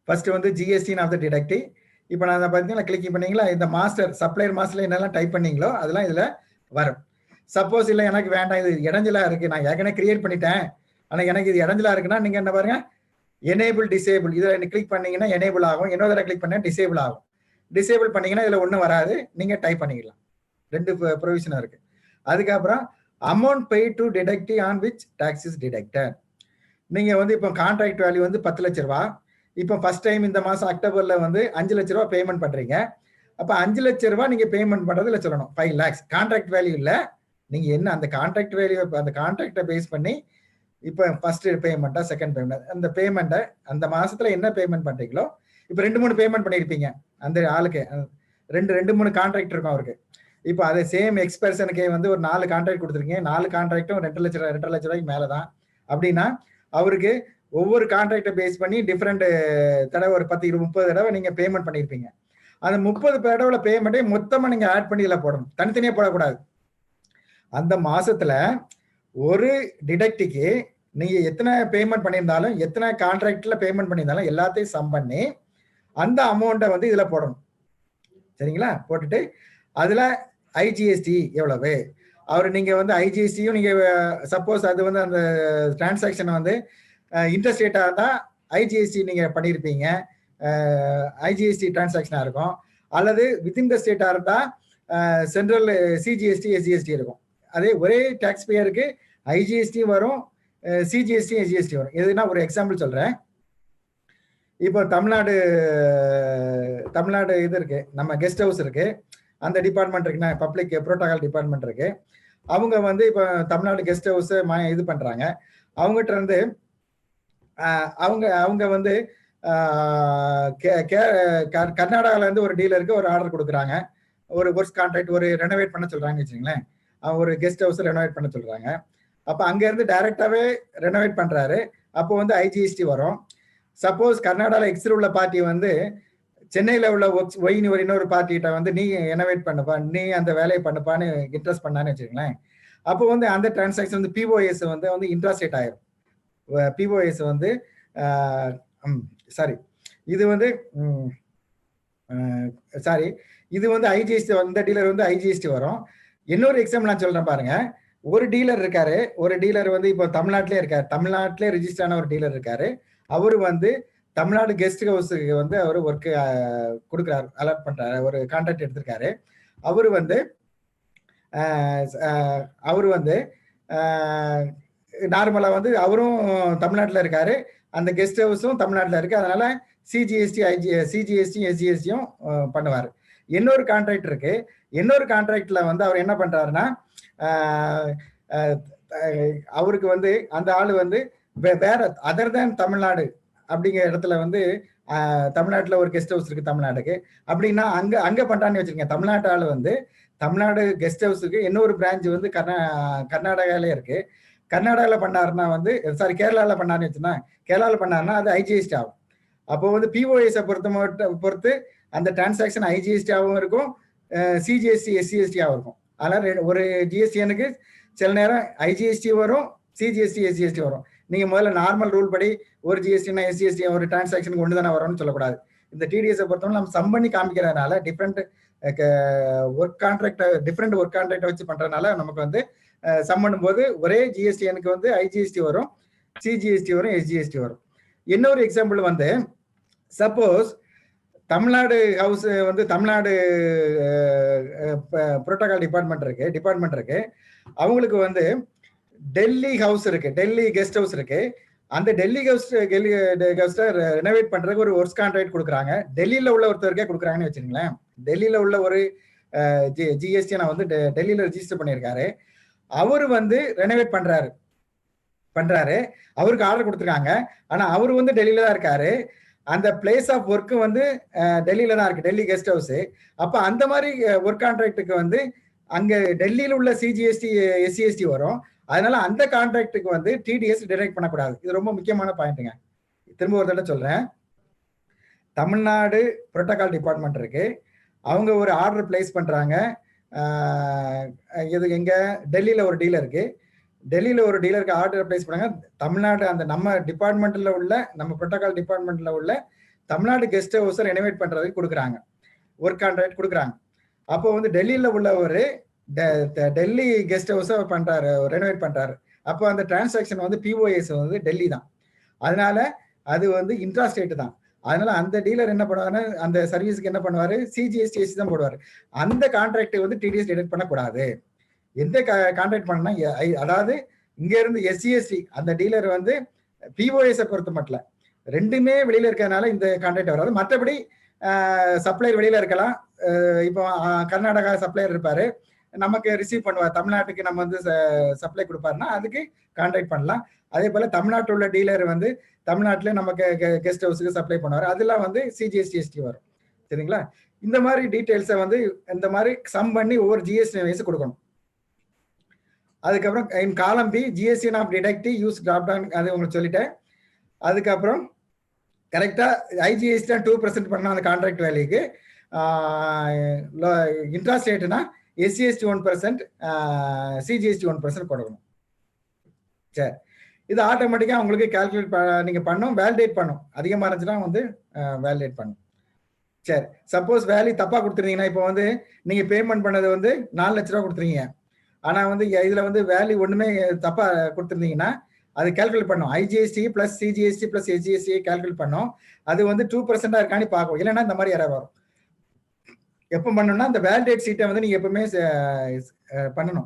ஃபர்ஸ்ட் வந்து GSTN ஆஃப் த டிடெக்டிவ். இப்போ நான் அதை பார்த்தீங்கன்னா கிளிக் பண்ணீங்களா, இந்த சப்ளையர் மாஸ்டர்ல என்னெல்லாம் டைப் பண்ணீங்களோ அதெல்லாம் இதுல வரும். சப்போஸ் இல்லை எனக்கு வேண்டாம், இது இடைஞ்சலா இருக்கு, நான் ஏற்கனவே கிரியேட் பண்ணிட்டேன், ஆனா எனக்கு இது இடைஞ்சலா இருக்குன்னா நீங்க என்ன பாருங்க, எனேபிள் டிசேபிள், இதில் கிளிக் பண்ணீங்கன்னா எனேபிள் ஆகும், இன்னொரு தடவை கிளிக் பண்ணா டிசேபிள் ஆகும். டிசேபிள் பண்ணீங்கன்னா இதுல ஒன்றும் வராது, நீங்க டைப் பண்ணிக்கலாம். 2 ப்ரொவிஷன் இருக்கு. அதுக்கப்புறம் amount pay to detective on which tax is detected. நீங்க வந்து இப்போ கான்ட்ராக்ட் வேல்யூ வந்து 10 லட்ச ரூபா. இப்போ ஃபர்ஸ்ட் டைம் இந்த மாசம் அக்டோபர்ல வந்து 5 லட்ச ரூபா பேமெண்ட் பண்றீங்க. அப்ப 5 லட்ச ரூபா நீங்க பேமெண்ட் பண்றதுல சொல்லணும் 5 lakhs. கான்ட்ராக்ட் வேல்யூ இல்ல, நீங்க என்ன அந்த கான்ட்ராக்ட் வேல்யூ, அந்த கான்ட்ராக்டை பேஸ் பண்ணி இப்போ ஃபர்ஸ்ட் பேமெண்ட்டா செகண்ட் பேமெண்ட், அந்த பேமெண்ட்டை அந்த மாசத்துல என்ன பேமெண்ட் பண்றீங்களோ, இப்போ 2-3 பேமெண்ட் பண்ணிருப்பீங்க அந்த ஆளுக்கு, 2-3 கான்ட்ராக்ட் இருக்கும் அவருக்கு. இப்போ அதே சேம் எக்ஸ்பெர்சனுக்கே வந்து ஒரு 4 கான்ட்ராக்ட் கொடுத்துருக்கீங்க, 4 கான்ட்ராக்டும் 2 லட்ச ரூபாய்க்கு மேலதான் அப்படின்னா அவருக்கு ஒவ்வொரு கான்ட்ராக்டை பேஸ் பண்ணி டிஃப்ரெண்ட் தடவை ஒரு 10-20-30 தடவை நீங்க பேமெண்ட் பண்ணிருப்பீங்க. அந்த 30 தடவை பேமெண்ட்டை மொத்தமா நீங்க ஆட் பண்ணி இதுல போடணும், தனித்தனியா போடக்கூடாது. அந்த மாசத்துல ஒரு டிடெக்டிக்கு நீங்க எத்தனை பேமெண்ட் பண்ணியிருந்தாலும், எத்தனை கான்ட்ராக்ட்ல பேமெண்ட் பண்ணியிருந்தாலும் எல்லாத்தையும் சம் பண்ணி அந்த அமௌண்ட்டை வந்து இதுல போடணும். சரிங்களா? போட்டுட்டு அதுல IGST எவ்வளவு, அவர் நீங்க வந்து IGSTயும் நீங்க சப்போஸ் அது வந்து அந்த டிரான்சாக்ஷன் வந்து இன்ட்ரெஸ்ட் ரேட்டா இருந்தா IGST நீங்க பண்ணியிருப்பீங்க, IGST டிரான்சாக்ஷனா இருக்கும். அல்லது வித்தின் த ஸ்டேட்டா இருந்தா சென்ட்ரல் CGST SGST இருக்கும். அதே ஒரே டாக்ஸ் பேயருக்கு IGST வரும், CGST SGST வரும். எதுனா ஒரு எக்ஸாம்பிள் சொல்றேன். இப்போ தமிழ்நாடு இது இருக்கு, நம்ம கெஸ்ட் ஹவுஸ் இருக்கு, அந்த டிபார்ட்மெண்ட் இருக்குன்னா பப்ளிக் புரோட்டோகால் டிபார்ட்மெண்ட் இருக்கு. அவங்க வந்து இப்போ தமிழ்நாடு கெஸ்ட் ஹவுஸ் இது பண்றாங்க. அவங்ககிட்ட இருந்து அவங்க அவங்க வந்து கர்நாடகால இருந்து ஒரு டீலருக்கு ஒரு ஆர்டர் கொடுக்குறாங்க. ஒரு ஒர்க்ஸ் கான்ட்ராக்ட் ஒரு ரெனோவேட் பண்ண சொல்றாங்க வச்சுங்களேன். ஒரு கெஸ்ட் ஹவுஸ் ரெனோவேட் பண்ண சொல்றாங்க. அப்ப அங்க இருந்து டைரக்டாவே ரெனோவேட் பண்றாரு. அப்போ வந்து ஐஜிஎஸ்டி வரும். சப்போஸ் கர்நாடகால எக்ஸில் உள்ள பார்ட்டி வந்து சென்னையில உள்ள ஒயின்னு ஒரு இன்னொரு பார்ட்டிகிட்ட வந்து நீ ரெனோவேட் பண்ணுப்பா, நீ அந்த வேலையை பண்ணுப்பான்னு இன்ட்ரெஸ்ட் பண்ணான்னு வச்சுக்கங்களேன். அப்போ வந்து அந்த டிரான்சாக்ஷன் வந்து பிஓஎஸ் வந்து இன்ட்ராஸ்டேட் ஆயிரும். பிஓஎஸ் வந்து சாரி இது வந்து சாரி இது வந்து ஐஜிஎஸ்டி, இந்த டீலர் வந்து ஐஜிஎஸ்டி வரும். இன்னொரு எக்ஸாம்பிள் நான் சொல்றேன் பாருங்க. ஒரு டீலர் இருக்காரு, ஒரு டீலர் வந்து இப்போ தமிழ்நாட்டிலே இருக்காரு, தமிழ்நாட்டிலே ரிஜிஸ்டர் ஆன ஒரு டீலர் இருக்காரு. அவரு வந்து தமிழ்நாடு கெஸ்ட் ஹவுஸுக்கு வந்து அவர் ஒர்க்கு கொடுக்குறாரு, அலாட் பண்றாரு, ஒரு கான்ட்ராக்ட் எடுத்திருக்காரு. அவரு வந்து நார்மலா வந்து அவரும் தமிழ்நாட்டில் இருக்காரு, அந்த கெஸ்ட் ஹவுஸும் தமிழ்நாட்டில் இருக்கு. அதனால சிஜிஎஸ்டி எஸ்ஜிஎஸ்டியும் பண்ணுவார். இன்னொரு கான்ட்ராக்ட் இருக்கு. இன்னொரு கான்ட்ராக்ட்ல வந்து அவர் என்ன பண்றாருன்னா, அவருக்கு வந்து அந்த ஆளு வந்து வேற அதர் தேன் தமிழ்நாடு அப்படிங்கிற இடத்துல வந்து தமிழ்நாட்டில் ஒரு கெஸ்ட் ஹவுஸ் இருக்கு தமிழ்நாட்டுக்கு. அப்படின்னா அங்க பண்றான்னு வச்சிருக்கேன். தமிழ்நாட்டு ஆளு வந்து தமிழ்நாடு கெஸ்ட் ஹவுஸுக்கு இன்னொரு பிரான்ச் வந்து கர்நாடகாலே இருக்கு. கர்நாடகாவில் பண்ணாருன்னா வந்து சாரி கேரளாவில் பண்ணாருன்னு வச்சுன்னா, கேரளாவில் பண்ணாருன்னா அது ஐஜிஎஸ்டி ஆகும். அப்போ வந்து பிஓஎஸை பொறுத்து அந்த டிரான்சாக்ஷன் ஐஜிஎஸ்டியாகவும் இருக்கும், சிஜிஎஸ்டி எஸ்சிஎஸ்டியாகவும் இருக்கும். அதனால ஒரு ஜிஎஸ்டிஎனுக்கு சில நேரம் ஐஜிஎஸ்டி வரும், சிஜிஎஸ்டி எஸ்சிஎஸ்டி வரும். நீங்க முதல்ல நார்மல் ரூல் படி ஒரு ஜிஎஸ்டினா எஸ்சிஎஸ்டி ஒரு டிரான்சாக்ஷனுக்கு ஒன்று தானே வரும்னு சொல்லக்கூடாது. இந்த டிடிஎஸை பொறுத்தவரை நம்ம சம் பண்ணி காமிக்கிறதுனால டிஃப்ரெண்ட் ஒர்க் கான்ட்ராக்டை வச்சு பண்றதுனால நமக்கு வந்து சம் பண்ணும்போது ஒரே ஜிஎஸ்டிஎனுக்கு வந்து ஐஜிஎஸ்டி வரும், சிஜிஎஸ்டி வரும், எஸ்ஜிஎஸ்டி வரும். இன்னொரு எக்ஸாம்பிள் வந்து சப்போஸ் தமிழ்நாடு ஹவுஸ் வந்து தமிழ்நாடு புரோட்டோகால் டிபார்ட்மெண்ட் இருக்கு. அவங்களுக்கு வந்து டெல்லி ஹவுஸ் இருக்கு, டெல்லி கெஸ்ட் ஹவுஸ் இருக்கு. அந்த டெல்லி கெஸ்ட் ரெனோவேட் பண்றதுக்கு ஒரு ஒர்க்ஸ் கான்ட்ராக்ட் கொடுக்குறாங்க. டெல்லியில உள்ள ஒருத்தருக்கே கொடுக்குறாங்கன்னு வச்சுக்கோங்களேன். டெல்லியில உள்ள ஒரு ஜிஎஸ்டி நான் வந்து டெல்லியில ரெஜிஸ்டர் பண்ணியிருக்காரு. அவரு வந்து ரெனோவேட் பண்றாரு, அவருக்கு ஆர்டர் கொடுத்துருக்காங்க. ஆனா அவரு வந்து டெல்லியில தான் இருக்காரு. அந்த பிளேஸ் ஆஃப் ஒர்க் வந்து டெல்லியில தான் இருக்கு, டெல்லி கெஸ்ட் ஹவுஸ். அப்ப அந்த மாதிரி ஒர்க் கான்ட்ராக்டுக்கு வந்து அங்க டெல்லியில உள்ள சிஜிஎஸ்டி எஸ்சிஎஸ்டி வரும். அதனால அந்த கான்ட்ராக்டுக்கு வந்து டிடிஎஸ் டிரெக்ட் பண்ணக்கூடாது. இது ரொம்ப முக்கியமான பாயிண்ட்டுங்க. திரும்ப ஒரு தடவை சொல்றேன். தமிழ்நாடு புரோட்டோகால் டிபார்ட்மெண்ட் இருக்கு, அவங்க ஒரு ஆர்டர் பிளேஸ் பண்றாங்க. இது எங்க டெல்லியில ஒரு டீலருக்கு ஆர்டர் பிளேஸ் பண்ணாங்க. தமிழ்நாடு அந்த நம்ம டிபார்ட்மெண்ட்ல உள்ள நம்ம புரோட்டோகால் டிபார்ட்மெண்ட்ல உள்ள தமிழ்நாடு கெஸ்ட் ஹவுஸ் ரெனோவேட் பண்றதுக்கு கொடுக்குறாங்க, ஒர்க் கான்ட்ராக்ட் கொடுக்குறாங்க. அப்போ வந்து டெல்லியில உள்ள ஒரு டெல்லி கெஸ்ட் ஹவுஸ் பண்றாரு, ரெனோவேட் பண்றாரு. அப்போ அந்த டிரான்சாக்ஷன் வந்து பிஓஎஸ் வந்து டெல்லி தான். அதனால அது வந்து இன்ட்ராஸ்டேட் தான். அதனால அந்த டீலர் என்ன பண்ணுவாரு, அந்த சர்வீஸ்க்கு என்ன பண்ணுவாரு, சிஜிஎஸ்டி தான் போடுவாரு. அந்த கான்ட்ராக்ட் வந்து டிடிஎஸ் டிடெக்ட் பண்ணக்கூடாது. எந்த கான்ட்ராக்ட் பண்ணா, அதாவது இங்க இருந்து எஸ்சிஎஸ்டி அந்த டீலர் வந்து பிஓஎஸ் பொறுத்த மட்டும் ரெண்டுமே வெளியில இருக்கிறதுனால இந்த கான்ட்ராக்ட் வராது. மற்றபடி சப்ளையர் வெளியில இருக்கலாம். இப்போ கர்நாடகா சப்ளையர் இருப்பாரு, நமக்கு ரிசீவ் பண்ணுவார், தமிழ்நாட்டுக்கு நம்ம வந்து சப்ளை கொடுப்பாருன்னா அதுக்கு கான்ட்ராக்ட் பண்ணலாம். அதே போல தமிழ்நாட்டில் உள்ள டீலர் வந்து தமிழ்நாட்டிலே நமக்கு கெஸ்ட் ஹவுஸுக்கு சப்ளை பண்ணுவார், அதெல்லாம் வந்து சிஜிஎஸ்டி வரும். சரிங்களா? இந்த மாதிரி டீட்டெயில்ஸை வந்து இந்த மாதிரி சம் பண்ணி ஒவ்வொரு ஜிஎஸ்டி வைஸ் கொடுக்கணும். அதுக்கப்புறம் in column B GST of deductee use drop down, அது உங்களுக்கு சொல்லிட்டேன். அதுக்கப்புறம் கரெக்டா ஐஜிஎஸ்டி 2% பண்ணணும் அந்த கான்ட்ராக்ட் வேலைக்கு. இன்ட்ராஸ்ட் ரேட்னா எஸ்சிஎஸ்டி 1%, சிஜிஎஸ்டி 1% கொடுக்கணும். சரி, இது ஆட்டோமேட்டிக்கா உங்களுக்கு கால்குலேட் நீங்க பண்ணும், வேலிடேட் பண்ணும். அதிகமாக இருந்துச்சுன்னா வந்து வேலிடேட் பண்ணும். சரி, சப்போஸ் வேல்யூ தப்பா கொடுத்துருந்தீங்கன்னா, இப்போ வந்து நீங்க பேமெண்ட் பண்ணது வந்து 4 லட்ச ரூபா கொடுத்துருங்க, ஆனா வந்து இதுல வந்து வேல்யூ ஒண்ணுமே தப்பா கொடுத்துருந்தீங்கன்னா அது கால்குலேட் பண்ணும். IGST plus CGST plus SGST calculate பண்ணும். அது வந்து 2% இருக்கான்னு பார்க்கும். இல்லைன்னா இந்த மாதிரி யாராவது வரும். எப்போ பண்ணணும்னா அந்த வேலிடேட் சீட்டை வந்து நீங்க எப்பவுமே பண்ணணும்.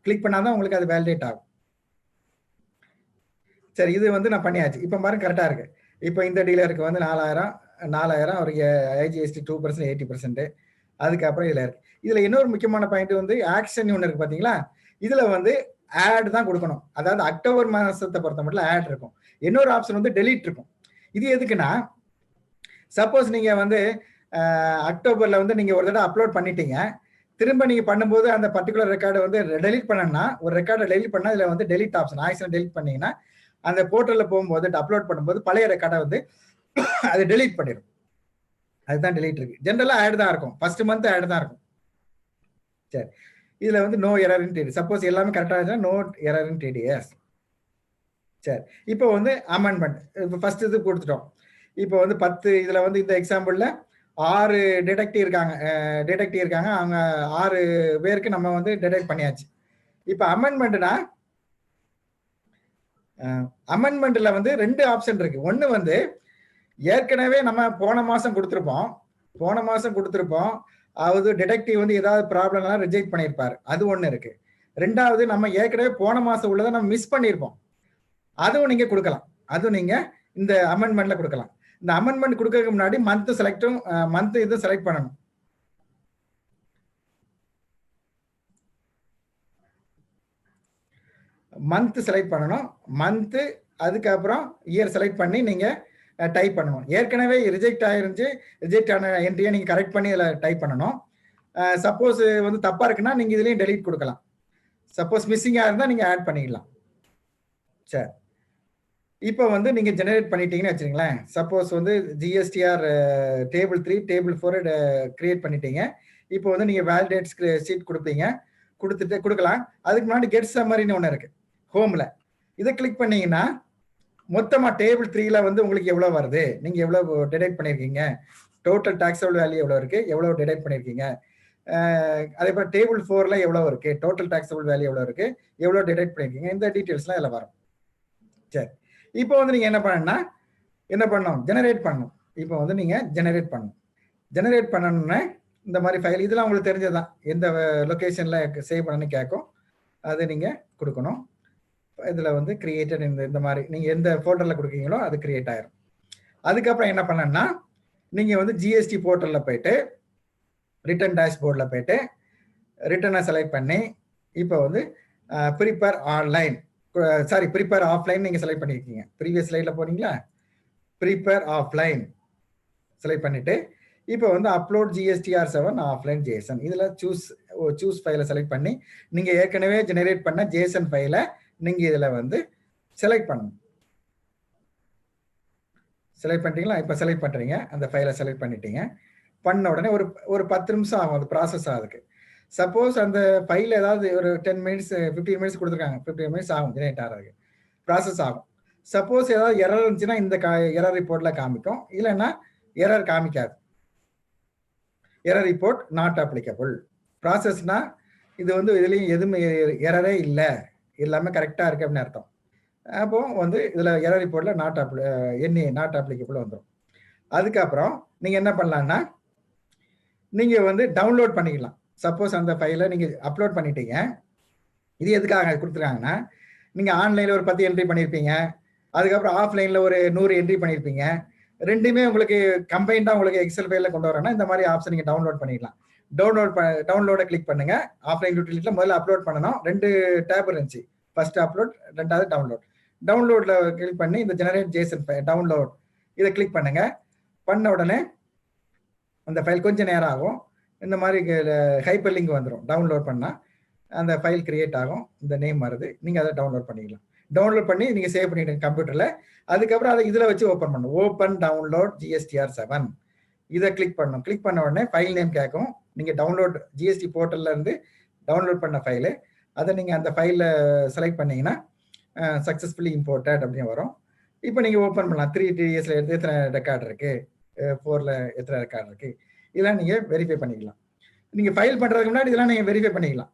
கிளிக் பண்ணாதான் உங்களுக்கு அது வேலிடேட் ஆகும். சரி, இது வந்து நான் பண்ணியாச்சு. இப்போ பாருங்க கரெக்டா இருக்கு. இப்போ இந்த டீலருக்கு வந்து 4000 அவருக்கு ஐஜிஎஸ்டி 2% 80%. அதுக்கப்புறம் இதுல இருக்கு. இதுல இன்னொரு முக்கியமான பாயிண்ட் வந்து ஆக்ஷன் ஒன்று இருக்கு பாத்தீங்களா? இதுல வந்து ஆட் தான் கொடுக்கணும். அதாவது அக்டோபர் மாசத்தை பொறுத்த மட்டும் ஆட் இருக்கும். இன்னொரு ஆப்ஷன் வந்து டெலீட் இருக்கும். இது எதுக்குன்னா, சப்போஸ் நீங்க வந்து அக்டோபர்ல வந்து நீங்க ஒரு தடவை அப்லோட் பண்ணிட்டீங்க, திரும்ப நீங்க பண்ணும்போது அந்த பர்டிகுலர் ரெக்கார்டை வந்து டெலீட் பண்ணணும்னா, ஒரு ரெக்கார்டை டெலீட் பண்ணா இதுல வந்து டெலீட் ஆப்ஷன் ஆக்ஷன் டெலீட் பண்ணீங்கன்னா, அந்த போர்ட்டல்ல போகும்போது அப்லோட் பண்ணும்போது பழைய ரெக்கார்டை வந்து அது டெலீட் பண்ணிடும். அதுதான் டெலீட் இருக்கு. ஜென்ரலா ஆட் தான் இருக்கும். ஃபர்ஸ்ட் மந்த் ஆட் தான் இருக்கும். சரி, இதுல வந்து no error in TD. Suppose எல்லாமே கரெக்டா இருந்துச்சுன்னா நோ எரர் இன் டிடிஎஸ். சரி, இப்போ வந்து அமெண்ட்மெண்ட். இப்போ ஃபர்ஸ்ட் இது கொடுத்துட்டோம். இப்போ வந்து 10 இதுல வந்து இந்த எக்ஸாம்பிள்ல 6 டிடெக்டிவ் இருக்காங்க. அவங்க 6 பேருக்கு நம்ம வந்து டிடெக்ட் பண்ணியாச்சு. இப்போ அமெண்ட்மெண்ட்னா, அமெண்ட்மெண்ட்ல வந்து 2 ஆப்ஷன் இருக்கு. ஒன்னு வந்து ஏற்கனவே நம்ம போன மாசம் கொடுத்திருப்போம். அதாவது டிடெக்டிவ் வந்து ஏதாவது ப்ராப்ளம்லாம் ரிஜெக்ட் பண்ணியிருப்பாரு. அது ஒண்ணு இருக்கு. 2வது நம்ம ஏற்கனவே போன மாசம் உள்ளதை நம்ம மிஸ் பண்ணியிருப்போம். அதுவும் நீங்க கொடுக்கலாம். அதுவும் நீங்க இந்த அமெண்ட்மெண்ட்ல கொடுக்கலாம். இந்த அமெண்ட்மெண்ட் கொடுக்கறதுக்கு முன்னாடி மந்த் இது செலக்ட் பண்ணணும். மந்த் அதுக்கப்புறம் இயர் செலக்ட் பண்ணி நீங்க டைப் பண்ணணும். ஏற்கனவே ரிஜெக்ட் ஆன என்ட்ரியை நீங்க கரெக்ட் பண்ணி இதில் டைப் பண்ணணும். சப்போஸ் வந்து தப்பா இருக்குன்னா நீங்க இதுலயும் டெலீட் கொடுக்கலாம். சப்போஸ் மிஸ்ஸிங்கா இருந்தா நீங்க ஆட் பண்ணிக்கலாம். சரி, இப்போ வந்து நீங்க ஜெனரேட் பண்ணிட்டீங்கன்னு வச்சுங்களேன். சப்போஸ் வந்து ஜிஎஸ்டிஆர் டேபிள் 3 டேபிள் 4 கிரியேட் பண்ணிட்டீங்க. இப்போ வந்து நீங்க வேலிடேட் ஷீட் கொடுக்கலாம். அதுக்கு முன்னாடி கெட் சம்மரின்னு ஒன்று இருக்கு ஹோம்ல. இதை கிளிக் பண்ணீங்கன்னா மொத்தமா டேபிள் 3ல வந்து உங்களுக்கு எவ்வளவு வருது, நீங்க எவ்வளவு டிடெக்ட் பண்ணிருக்கீங்க, டோட்டல் டாக்ஸபிள் வேல்யூ எவ்வளவு இருக்கு, எவ்வளவு டிடெக்ட் பண்ணிருக்கீங்க, அதே போல டேபிள் 4ல எவ்வளவு இருக்கு, டோட்டல் டாக்ஸபிள் வேல்யூ எவ்வளவு இருக்கு, எவ்வளவு டிடெக்ட் பண்ணிருக்கீங்க, இந்த டீடைல்ஸ்லாம் இதுல வரும். சரி, இப்போ வந்து நீங்க என்ன பண்ணணும், ஜெனரேட் பண்ணணும். இப்போ வந்து நீங்க ஜெனரேட் பண்ணணும்னா இந்த மாதிரி ஃபைல் இதெல்லாம் உங்களுக்கு தெரிஞ்சதுதான். எந்த லொகேஷன்ல சேவ் பண்ணணும்னு கேட்கும், அது நீங்க கொடுக்கணும். இதுல வந்து கிரியேட்டட் இந்த மாதிரி நீங்க எந்த போல்டர்ல கொடுக்கீங்களோ அது கிரியேட் ஆயிரும். அதுக்கப்புறம் என்ன பண்ணணும்னா, நீங்க வந்து ஜிஎஸ்டி போர்ட்டல்ல போயிட்டு ரிட்டர்ன் டேஷ்போர்ட்ல போயிட்டு ரிட்டர்னை செலக்ட் பண்ணி இப்போ வந்து ப்ரிப்பேர் ஆஃப்லைன் நீங்க செலக்ட் பண்ணிருக்கீங்க. ப்ரீவியஸ் ஸ்லைட்ல போறீங்களா, ப்ரிப்பேர் ஆஃப்லைன் செலக்ட் பண்ணிட்டு இப்போ வந்து அப்லோட் GSTR7 ஆஃப்லைன் ஜேசன் இதுல சூஸ் ஃபைலை செலக்ட் பண்ணி நீங்க ஏற்கனவே ஜெனரேட் பண்ண ஜேசன் ஃபைலை நீங்க இதுல வந்து செலக்ட் பண்ணணும். செலக்ட் பண்ணிட்டீங்களா? இப்போ செலக்ட் பண்றீங்க, அந்த ஃபைலை செலக்ட் பண்ணிட்டீங்க. பண்ண உடனே ஒரு 10 நிமிஷம் ஆகும் அது ப்ராசஸ் ஆகுதுக்கு. சப்போஸ் அந்த ஃபைல் ஏதாவது ஒரு 10 மினிட்ஸ் 15 மினிட்ஸ் கொடுத்துருக்காங்க, 15 மினிட்ஸ் ஆகும் ஜெனரேட் ஆகிறதுக்கு, ப்ராசஸ் ஆகும். சப்போஸ் ஏதாவது எரர் இருந்துச்சுன்னா இந்த எரர் ரிப்போர்ட்ல காமிக்கும், இல்லைன்னா எரர் காமிக்காது. Error report not applicable. ப்ராசஸ்னா இது வந்து இதுலயும் எதுவுமே எரரே இல்லை, எல்லாமே கரெக்டா இருக்கு அப்படின்னு அர்த்தம். அப்போ வந்து இதுல எரர் ரிப்போர்ட்ல நாட் அப்ளிகபிள் வந்துடும். அதுக்கப்புறம் நீங்க என்ன பண்ணலாம்னா, நீங்க வந்து டவுன்லோட் பண்ணிக்கலாம். சப்போஸ் அந்த ஃபைலை நீங்க அப்லோட் பண்ணிட்டீங்க, இது எதுக்காக கொடுத்துருக்காங்கன்னா, நீங்க ஆன்லைன்ல ஒரு 10 என்ட்ரி பண்ணியிருப்பீங்க, அதுக்கப்புறம் ஆஃப்லைன்ல ஒரு 100 என்ட்ரி பண்ணியிருப்பீங்க. ரெண்டுமே உங்களுக்கு கம்பைண்டா உங்களுக்கு எக்ஸல் ஃபைல்ல கொண்டு வரணும்னா இந்த மாதிரி ஆப்ஷன் நீங்க டவுன்லோட் பண்ணிக்கலாம். டவுன்லோட கிளிக் பண்ணுங்க. ஆஃப்லைன் யூட்டிலிட்டில முதல்ல அப்லோட் பண்ணணும். 2 டேப் இருந்துச்சு, ஃபர்ஸ்ட் அப்லோட், ரெண்டாவது டவுன்லோட். டவுன்லோட்ல கிளிக் பண்ணி இந்த ஜெனரேட் ஜேசன் டவுன்லோட் இதை கிளிக் பண்ணுங்க. பண்ண உடனே அந்த ஃபைல் கொஞ்சம் நேரம் ஆகும். இந்த மாதிரி ஹைப்பர் லிங்க் வந்துடும். டவுன்லோட் பண்ணா அந்த ஃபைல் கிரியேட் ஆகும், இந்த நேம் வருது, நீங்க அதை டவுன்லோட் பண்ணிக்கலாம். டவுன்லோட் பண்ணி நீங்க சேவ் பண்ணிடுங்க கம்ப்யூட்டர்ல. அதுக்கப்புறம் அதை இதுல வச்சு ஓப்பன் பண்ணணும். ஓப்பன் டவுன்லோட் GSTR7 இதை கிளிக் பண்ணணும். கிளிக் பண்ண உடனே ஃபைல் நேம் கேட்கும். நீங்க டவுன்லோட் ஜிஎஸ்டி போர்ட்டல்ல இருந்து டவுன்லோட் பண்ண ஃபைலு, அதை நீங்க அந்த ஃபைல செலக்ட் பண்ணீங்கன்னா சக்சஸ்ஃபுல்லி இம்போர்ட்டட் அப்படின்னு வரும். இப்போ நீங்க ஓப்பன் பண்ணலாம். 3 TDSல எத்தனை ரெக்கார்டு இருக்கு, 4ல எத்தனை ரெக்கார்டு இருக்கு, இதெல்லாம் நீங்க வெரிஃபை பண்ணிக்கலாம். நீங்க ஃபைல் பண்றதுக்கு முன்னாடி இதெல்லாம் நீங்க வெரிஃபை பண்ணிக்கலாம்.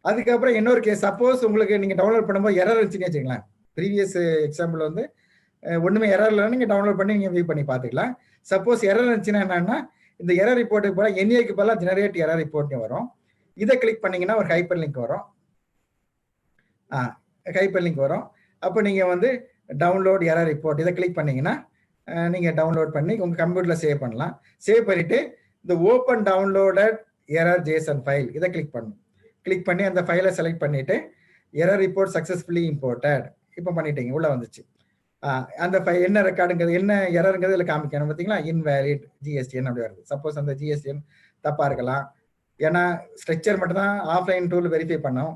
அதுக்கப்புறம் இன்னொரு கேஸ், சப்போஸ் உங்களுக்கு நீங்க டவுன்லோட் பண்ணும்போது எரர் இருந்துச்சுன்னு வச்சுக்கலாம். ப்ரீவியஸ் எக்ஸாம்பிள் வந்து ஒண்ணுமே எரர் இல்லை, நீங்க டவுன்லோட் பண்ணி நீங்க வியூ பண்ணி பார்த்துக்கலாம். சப்போஸ் எரர் இருந்துச்சுன்னா என்னன்னா, இந்த எரர் ரிப்போர்ட்டுக்கு போல NAக்கு பதிலாக ஜெனரேட் எரர் ரிப்போர்ட்னு வரும். இதை கிளிக் பண்ணீங்கன்னா ஒரு ஹைப்பர் லிங்க் வரும். அப்போ நீங்க வந்து டவுன்லோட் எரர் ரிப்போர்ட் இதை கிளிக் பண்ணீங்கன்னா நீங்க டவுன்லோட் பண்ணி உங்க கம்ப்யூட்டர்ல சேவ் பண்ணலாம். சேவ் பண்ணிட்டு இந்த open downloaded error Jason file இதை கிளிக் பண்ணணும். கிளிக் பண்ணி அந்த ஃபைலை செலக்ட் பண்ணிட்டு எரர் ரிப்போர்ட் சக்சஸ்ஃபுல்லி இம்போர்ட்டட் இப்போ பண்ணிட்டீங்க, உள்ள வந்துச்சு. அந்த என்ன ரெக்கார்டுங்கிறது என்ன எரருங்கிறது இதில் காமிக்கணும் பார்த்தீங்களா, இன்வேலிட் ஜிஎஸ்டிஎன் அப்படி வருது. சப்போஸ் அந்த ஜிஎஸ்டிஎன் தப்பாக இருக்கலாம், ஏன்னா ஸ்ட்ரக்சர் மட்டும் தான் ஆஃப்லைன் டூல் வெரிஃபை பண்ணோம்.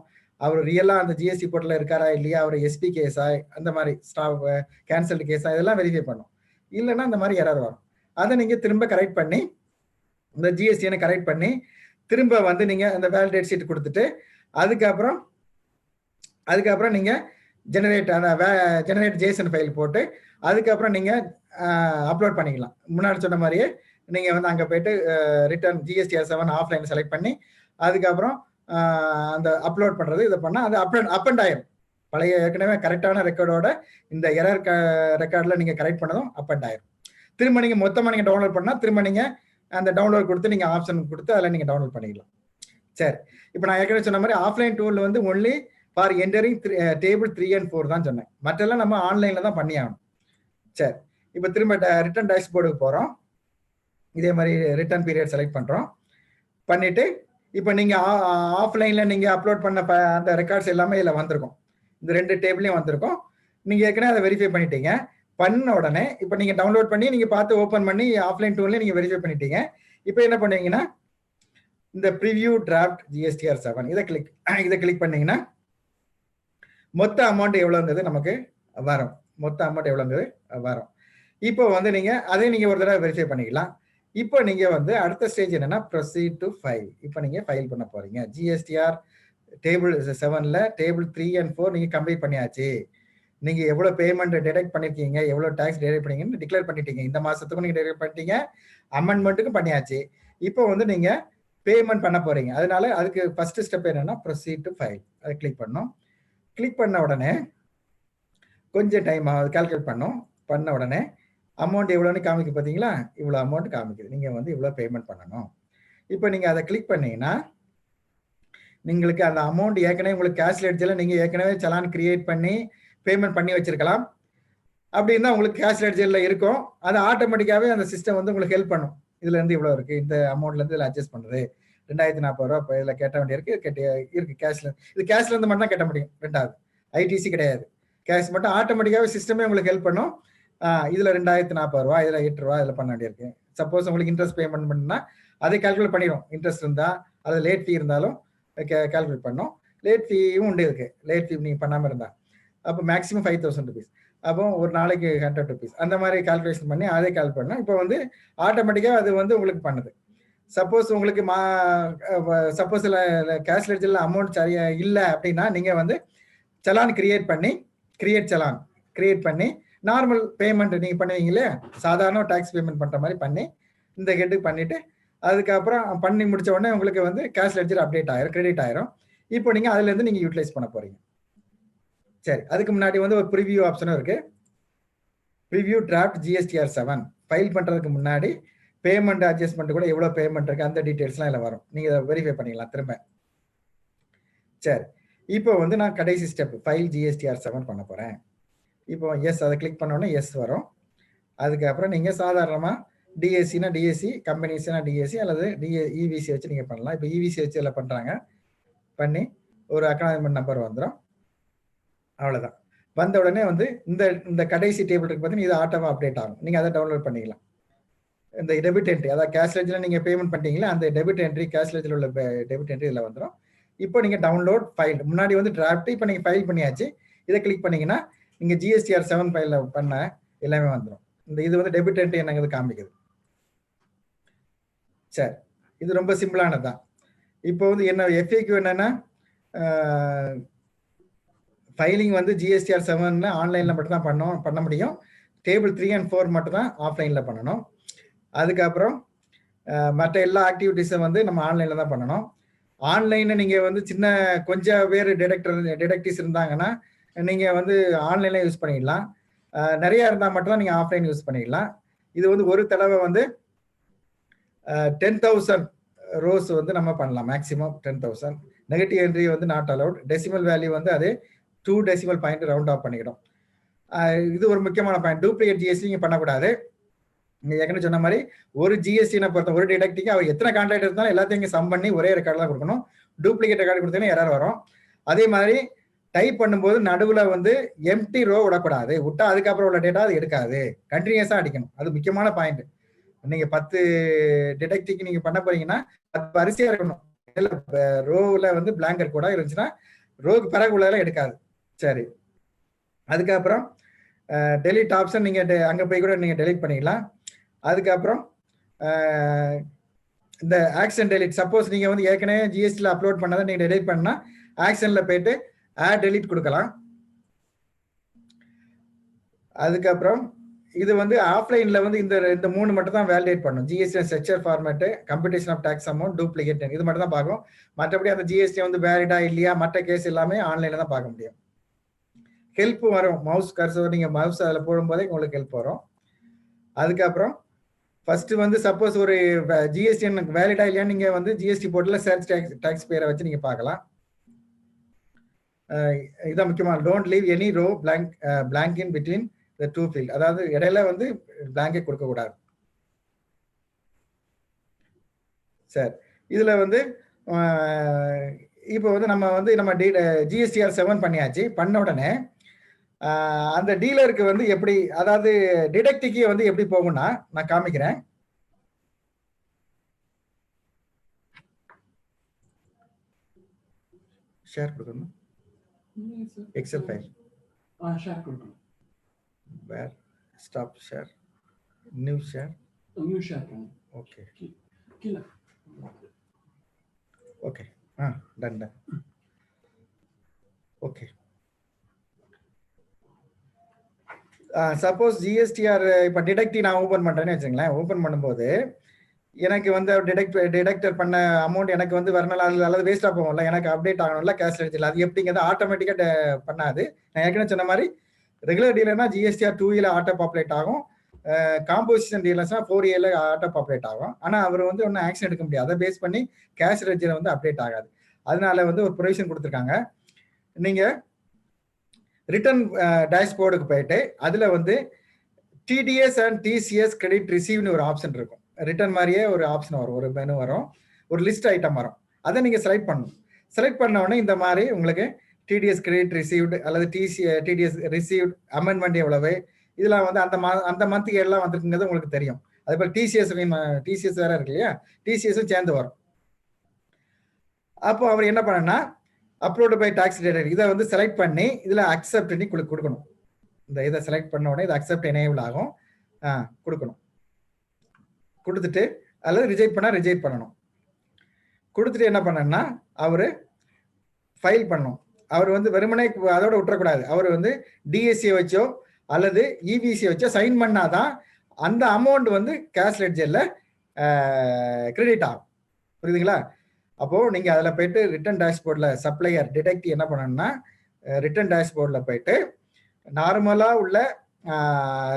அவர் ரியலாக அந்த ஜிஎஸ்டி போர்ட்டலில் இருக்காரா இல்லையா, அவர் எஸ்பி கேஸா அந்த மாதிரி ஸ்டாஃப் கேன்சல்டு கேஸா இதெல்லாம் வெரிஃபை பண்ணும். இல்லைன்னா அந்த மாதிரி எரர் வரும். அதை நீங்கள் திரும்ப கரெக்ட் பண்ணி இந்த ஜிஎஸ்டிஎனை கரெக்ட் பண்ணி திரும்ப வந்து நீங்கள் அந்த வேலிடேட் ஷீட் கொடுத்துட்டு அதுக்கப்புறம் நீங்கள் ஜெனரேட் ஜேசன் ஃபைல் போட்டு அதுக்கப்புறம் நீங்கள் அப்லோட் பண்ணிக்கலாம். முன்னாடி சொன்ன மாதிரியே நீங்கள் வந்து அங்கே போயிட்டு ரிட்டர்ன் ஜிஎஸ்டிஆர் 7 ஆஃப்லைன் செலக்ட் பண்ணி அதுக்கப்புறம் அந்த அப்லோட் பண்ணுறது இதை பண்ணால் அது அப் அண்ட் ஆயிரும். பழைய ஏற்கனவே கரெக்டான ரெக்கார்டோட இந்த எரர் ரெக்கார்டில் நீங்கள் கரெக்ட் பண்ணதும் அப் அண்ட் ஆயிரும். திரும்ப நீங்கள் மொத்தமாக நீங்கள் டவுன்லோட் பண்ணால் திரும்ப நீங்கள் அந்த டவுன்லோட் கொடுத்து நீங்கள் ஆப்ஷன் கொடுத்து அதில் நீங்கள் டவுன்லோட் பண்ணிக்கலாம். சரி, இப்போ நான் ஏற்கனவே சொன்ன மாதிரி ஆஃப்லைன் டூல் வந்து only for entering table 3 and 4 தான் சொன்னேன். மற்றெல்லாம் நம்ம ஆன்லைனில் தான் பண்ணி ஆகணும். சரி, இப்போ திரும்ப ரிட்டர்ன் டேஷ்போர்டுக்கு போகிறோம். இதே மாதிரி ரிட்டர்ன் பீரியட் செலக்ட் பண்ணுறோம். பண்ணிவிட்டு இப்போ நீங்கள் ஆஃப்லைனில் நீங்கள் அப்லோட் பண்ண அந்த ரெக்கார்ட்ஸ் எல்லாமே இதில் வந்திருக்கும். இந்த 2 டேபிளையும் வந்திருக்கும். நீங்கள் ஏற்கனவே அதை வெரிஃபை பண்ணிட்டீங்க. பண்ண உடனே இப்போ நீங்கள் டவுன்லோட் பண்ணி நீங்கள் பார்த்து ஓப்பன் பண்ணி ஆஃப்லைன் டூல்ல நீங்கள் வெரிஃபை பண்ணிட்டீங்க. இப்போ என்ன பண்ணுவீங்கன்னா இந்த ப்ரிவியூ டிராஃப்ட் ஜிஎஸ்டிஆர் 7 இதை கிளிக் பண்ணீங்கன்னா மொத்த அமௌண்ட் எவ்வளோங்கிறது நமக்கு வரும். இப்போ வந்து நீங்கள் அதே நீங்கள் ஒரு தடவை வெரிஃபை பண்ணிக்கலாம். இப்போ நீங்கள் வந்து அடுத்த ஸ்டேஜ் என்னன்னா ப்ரொசீட் டு ஃபைல். இப்போ நீங்கள் ஃபைல் பண்ண போறீங்க. ஜிஎஸ்டிஆர் டேபிள் 7ல டேபிள் 3 and 4 நீங்கள் கம்ப்ளீட் பண்ணியாச்சு. நீங்கள் எவ்வளோ பேமெண்ட் டிடெக்ட் பண்ணிருக்கீங்க, எவ்வளோ டேக்ஸ் டிடெக்ட் பண்ணீங்கன்னு டிக்ளேர் பண்ணிட்டீங்க. இந்த மாதத்துக்கும் நீங்கள் டிடெக்ட் பண்ணிட்டீங்க, அமெண்ட்மெண்ட்டுக்கும் பண்ணியாச்சு. இப்போ வந்து நீங்கள் பேமெண்ட் பண்ண போறீங்க. அதனால அதுக்கு ஃபர்ஸ்ட் ஸ்டெப் என்னன்னா ப்ரொசீட் டு ஃபைல். அதை கிளிக் பண்ணணும். கிளிக் பண்ண உடனே கொஞ்சம் டைம் ஆகுது, கால்குலேட் பண்ண உடனே அமௌண்ட் எவ்வளோன்னு காமிக்கு பார்த்தீங்களா, இவ்வளோ அமௌண்ட் காமிக்குது. நீங்கள் வந்து இவ்வளோ பேமெண்ட் பண்ணணும். இப்போ நீங்கள் அதை கிளிக் பண்ணீங்கன்னா உங்களுக்கு அந்த அமௌண்ட் ஏற்கனவே உங்களுக்கு கேஷ் லெட்ஜரில் நீங்கள் ஏற்கனவே சலான் கிரியேட் பண்ணி பேமெண்ட் பண்ணி வச்சிருக்கலாம். அப்படின்னு தான் உங்களுக்கு கேஷ் லெட்ஜரில் இருக்கும். அது ஆட்டோமேட்டிக்காகவே அந்த சிஸ்டம் வந்து உங்களுக்கு ஹெல்ப் பண்ணும். இதுலேருந்து இவ்வளோ இருக்குது, இந்த அமௌண்ட்லேருந்து இதில் அட்ஜஸ்ட் பண்ணுறது 2040 ரூபா இப்போ இதில் கேட்ட வேண்டியிருக்கு இருக்கு கேஷ்ல. இது கேஷ்லேருந்து மட்டும் தான் கட்ட முடியும். ரெண்டாவது ஐடிசி கிடையாது, கேஷ் மட்டும். ஆட்டோமேட்டிக்காகவே சிஸ்டமே உங்களுக்கு ஹெல்ப் பண்ணும். இதில் 2040 ரூபா, இதில் 8 ரூபா இதில் பண்ண வேண்டியிருக்கு. சப்போஸ் உங்களுக்கு இன்ட்ரெஸ்ட் பேமெண்ட் பண்ணா அதை கால்குலேட் பண்ணிடும். இன்ட்ரெஸ்ட் இருந்தால் அது லேட் ஃபீ இருந்தாலும் கால்குலேட் பண்ணோம். லேட் ஃபீயும் உண்டு இருக்கு. லேட் ஃபீ நீங்கள் பண்ணாமல் இருந்தால் அப்போ மேக்ஸிமம் 5000 rupees. அப்போ ஒரு நாளைக்கு 100 rupees அந்த மாதிரி கால்குலேஷன் பண்ணி அதே கால் பண்ணோம். இப்போ வந்து ஆட்டோமேட்டிக்காக அது வந்து உங்களுக்கு பண்ணுது. சப்போஸ் உங்களுக்கு சப்போஸ் கேஷ் லெட்ஜரில் அமௌண்ட் சரியா இல்லை அப்படின்னா நீங்கள் வந்து சலான் கிரியேட் பண்ணி நார்மல் பேமெண்ட் நீங்கள் பண்ணுவீங்க இல்லையா, சாதாரண டேக்ஸ் பேமெண்ட் பண்ணுற மாதிரி பண்ணி இந்த ஹெட்டுக்கு பண்ணிவிட்டு அதுக்கப்புறம் பண்ணி முடிச்ச உடனே உங்களுக்கு வந்து கேஷ் லெட்ஜர் அப்டேட் ஆயிரும், கிரெடிட் ஆயிரும். இப்போ நீங்கள் அதுலேருந்து நீங்கள் யூட்டிலைஸ் பண்ண போகிறீங்க. சரி, அதுக்கு முன்னாடி வந்து ஒரு ப்ரிவியூ ஆப்ஷனும் இருக்குது. ப்ரிவியூ டிராஃப்ட் ஜிஎஸ்டிஆர் 7 ஃபைல் பண்ணுறதுக்கு முன்னாடி பேமெண்ட் அட்ஜஸ்ட்மெண்ட் கூட எவ்வளோ பேமெண்ட் இருக்குது அந்த டீட்டெயில்ஸ்லாம் இதில் வரும். நீங்கள் இதை வெரிஃபை பண்ணிக்கலாம் திரும்ப. சரி, இப்போ வந்து நான் கடைசி ஸ்டெப் ஃபைல் ஜிஎஸ்டிஆர் 7 பண்ண போகிறேன். இப்போ எஸ் அதை கிளிக் பண்ணோன்னே எஸ் வரும். அதுக்கப்புறம் நீங்கள் சாதாரணமாக டிஎஸ்சினா டிஎஸ்சி, கம்பெனிஸ்னா டிஎஸ்சி அல்லது இவிசி வச்சு நீங்கள் பண்ணலாம். இப்போ இவிசி வச்சு எல்லாம் பண்ணுறாங்க. பண்ணி ஒரு அக்னாலஜ்மெண்ட் நம்பர் வந்துடும். அவ்வளோதான். வந்த உடனே வந்து இந்த கடைசி டேபிள் இருக்கு பார்த்தீங்கன்னா இது ஆட்டோவாக அப்டேட் ஆகும். நீங்கள் அதை டவுன்லோட் பண்ணிக்கலாம். இந்த டெபிட் என்ட்ரி, அதாவது கேஷ் லெட்ஜரில் நீங்கள் பேமெண்ட் பண்ணிட்டீங்களா அந்த டெபிட் என்ட்ரி, கேஷ் லெட்ஜரில் உள்ள டெபிட் என்ட்ரி இதில் வந்துடும். இப்போ நீங்கள் டவுன்லோட் ஃபைல், முன்னாடி வந்து டிராஃப்ட், இப்போ நீங்கள் ஃபைல் பண்ணியாச்சு. இதை கிளிக் பண்ணீங்கன்னா நீங்கள் ஜிஎஸ்டிஆர் 7 ஃபைலில் பண்ண எல்லாமே வந்துடும். இது வந்து டெபிட் என்ட்ரி என்னங்கிறது காமிக்குது. சரி, இது ரொம்ப சிம்பிளானது தான். இப்போ வந்து என்ன எஃப்ஏக்யூ என்னன்னா ஃபைலிங் வந்து ஜிஎஸ்டிஆர் 7 ஆன்லைனில் மட்டும் தான் பண்ண முடியும். டேபிள் 3 and 4 மட்டும் தான் ஆஃப்லைனில் பண்ணணும். அதுக்கப்புறம் மற்ற எல்லா ஆக்டிவிட்டீஸும் வந்து நம்ம ஆன்லைனில் தான் பண்ணணும். ஆன்லைனில் நீங்கள் வந்து கொஞ்சம் பேர் டிடெக்டிவ்ஸ் இருந்தாங்கன்னா நீங்கள் வந்து ஆன்லைனில் யூஸ் பண்ணிடலாம். நிறையா இருந்தால் மட்டும் தான் நீங்கள் ஆஃப்லைன் யூஸ் பண்ணிடலாம். இது வந்து ஒரு தடவை வந்து 10,000 ரோஸ் வந்து நம்ம பண்ணலாம். மேக்ஸிமம் 10,000. நெகட்டிவ் என்ட்ரி வந்து நாட் அலவுட். டெசிமல் வேல்யூ வந்து அது 2 decimal பாயிண்ட் ரவுண்ட் ஆஃப் பண்ணிக்கிடும். இது ஒரு முக்கியமான பாயிண்ட். டூப்ளிகேட் ஜிஎஸ்டி நீங்க பண்ணக்கூடாது. நீங்க ஏற்கனவே சொன்ன மாதிரி ஒரு ஜிஎஸ்டினை பொறுத்த ஒரு டிடக்டிக்கு அவர் எத்தனை கான்ட்ராக்ட் இருந்தாலும் எல்லாத்தையும் இங்கே சம் பண்ணி ஒரே ரெக்கார்டு தான் கொடுக்கணும். டூப்ளிகேட் ரெக்கார்டு கொடுத்தீங்கன்னா எரர் வரும். அதே மாதிரி டைப் பண்ணும்போது நடுவில் வந்து எம்டி ரோ விடக்கூடாது. விட்டா அதுக்கப்புறம் உள்ள டேட்டா அது எடுக்காது. கண்டினியூஸாக அடிக்கணும். அது முக்கியமான பாயிண்ட். நீங்க 10 டிடெக்டிக்கு நீங்க பண்ண போறீங்கன்னா 10 வரிசையா இருக்கணும். ரோவில் வந்து பிளாங்கர் கூட இருந்துச்சுன்னா ரோக்கு பிறகு உள்ளதெல்லாம் எடுக்காது. சரி, அதுக்கப்புறம் டெலிட் ஆப்ஷன் நீங்க அங்க போய் கூட நீங்க டெலிட் பண்ணிக்கலாம். அதுக்கப்புறம் இந்த ஆக்ஷன் டெலிட், சப்போஸ் நீங்க வந்து ஏற்கனவே ஜிஎஸ்டியில் அப்லோட் பண்ணதை நீங்க டெலிட் பண்ணா ஆக்ஷன்ல போயிட்டு ஆட் டெலிட் கொடுக்கலாம். அதுக்கப்புறம் இது வந்து ஆஃப்லைன்ல வந்து இந்த 3 மட்டும் தான் வேலிடேட் பண்ணும். GST structure format, computation of tax amount, duplicate, இது மட்டும் தான் பார்க்கும். மற்றபடி அந்த ஜிஎஸ்டி வந்து வேலிடா இல்லையா மற்ற கேஸ் எல்லாமே ஆன்லைன்ல தான் பார்க்க முடியும். ஹெல்ப் வரும். மவுஸ் கர்சர் நீங்க மவுஸ் அதில் போடும்போதே உங்களுக்கு ஹெல்ப் வரும். அதுக்கப்புறம் ஃபர்ஸ்ட் வந்து சப்போஸ் ஒரு ஜிஎஸ்டி வேலிடா இல்லையா நீங்க வந்து ஜிஎஸ்டி போர்ட்டல்ல சர்ச் டாக்ஸ் பேரை வச்சு நீங்க பார்க்கலாம். இதான் முக்கியமான, don't leave any row blank in between the two field. அதாவது இடையில வந்து பிளாங்கே கொடுக்க கூடாது. சரி, இதுல வந்து இப்போ வந்து நம்ம ஜிஎஸ்டிஆர் 7 பண்ணியாச்சு. பண்ண உடனே அந்த டீலருக்கு வந்து எப்படி, அதாவது டிடக்டிக்கு வந்து எப்படி போகும்னா நான் காமிக்கிறேன். ஷேர் கொடுக்கணும். எக்ஸல் ஃபைல் ஷேர் கொடுக்கணும். வேர் ஸ்டாப் ஷேர், நியூ ஷேர் பண்ணு. ஓகே கீழ okay done okay. Suppose GSTR இப்போ டிடக்டி நான் ஓப்பன் பண்ணுறேன்னு வச்சுங்களேன். ஓப்பன் பண்ணும்போது எனக்கு வந்து டிடக்டர் பண்ண அமௌண்ட் எனக்கு வந்து வரணும், அல்லது வேஸ்ட்டாக போகும்ல, எனக்கு அப்டேட் ஆகணும்ல கேஷ் ரெஜிஸ்டர். அது எப்படிங்கிறது ஆட்டோமேட்டிக்காக பண்ணாது. நான் ஏற்கனவே சொன்ன மாதிரி ரெகுலர் டீலர்னா ஜிஎஸ்டிஆர் 2A ஆட்டோ பாப்புலேட் ஆகும். காம்போசிஷன் டீலர்ஸ்னா 4A ஆட்டோ பாப்புலேட் ஆகும். ஆனால் அவர் வந்து ஒன்றும் ஆக்ஷன் எடுக்க முடியாது. அதை பேஸ் பண்ணி கேஷ் ரெஜிஸ்டர் வந்து அப்டேட் ஆகாது. அதனால வந்து ஒரு ப்ரொவிஷன் கொடுத்துருக்காங்க. நீங்கள் ரிட்டர்ன் டேஷ்போர்டுக்கு போயிட்டு அதில் வந்து டிடிஎஸ் அண்ட் டிசிஎஸ் கிரெடிட் ரிசீவ்னு ஒரு ஆப்ஷன் இருக்கும். ரிட்டர்ன் மாதிரியே ஒரு ஆப்ஷன் வரும், ஒரு மெனு வரும், ஒரு லிஸ்ட் ஐட்டம் வரும். அதை நீங்கள் செலக்ட் பண்ணணும். செலக்ட் பண்ண உடனே இந்த மாதிரி உங்களுக்கு டிடிஎஸ் கிரெடிட் ரிசீவ்டு அல்லது டிடிஎஸ் ரிசீவ்டு அமெண்ட்மெண்ட் எவ்வளவு, இதெல்லாம் வந்து அந்த மந்த்துக்கு எல்லாம் வந்துருக்குங்கிறது உங்களுக்கு தெரியும். அதே போல் டிசிஎஸ் வேற இருக்கு இல்லையா, டிசிஎஸும் சேர்ந்து வரும். அப்போ அவர் என்ன பண்ணனா அப்லோடு பை டாக்ஸ் டேட்டர் இதை வந்து செலக்ட் பண்ணி இதில் அக்செப்ட் பண்ணி கொடுக்கணும். இந்த இதை செலக்ட் பண்ண உடனே இது அக்செப்ட் எனேபிள் ஆகும். கொடுக்கணும். கொடுத்துட்டு அல்லது ரிஜெக்ட் பண்ணால் ரிஜெக்ட் பண்ணணும். கொடுத்துட்டு என்ன பண்ணணும்னா அவர் ஃபைல் பண்ணணும். அவர் வந்து வெறுமனே அதோட விட்டுறக்கூடாது. அவர் வந்து டிஎஸ்சியை வச்சோ அல்லது இவிசியை வச்சோ சைன் பண்ணாதான் அந்த அமௌண்ட் வந்து கேஷ் லெட்ஜரில் கிரெடிட் ஆகும். புரியுதுங்களா? அப்போது நீங்கள் அதில் போயிட்டு ரிட்டர்ன் டேஷ்போர்டில் சப்ளையர் டிடெக்டிவ் என்ன பண்ணணும்னா ரிட்டர்ன் டேஷ்போர்டில் போயிட்டு நார்மலாக உள்ள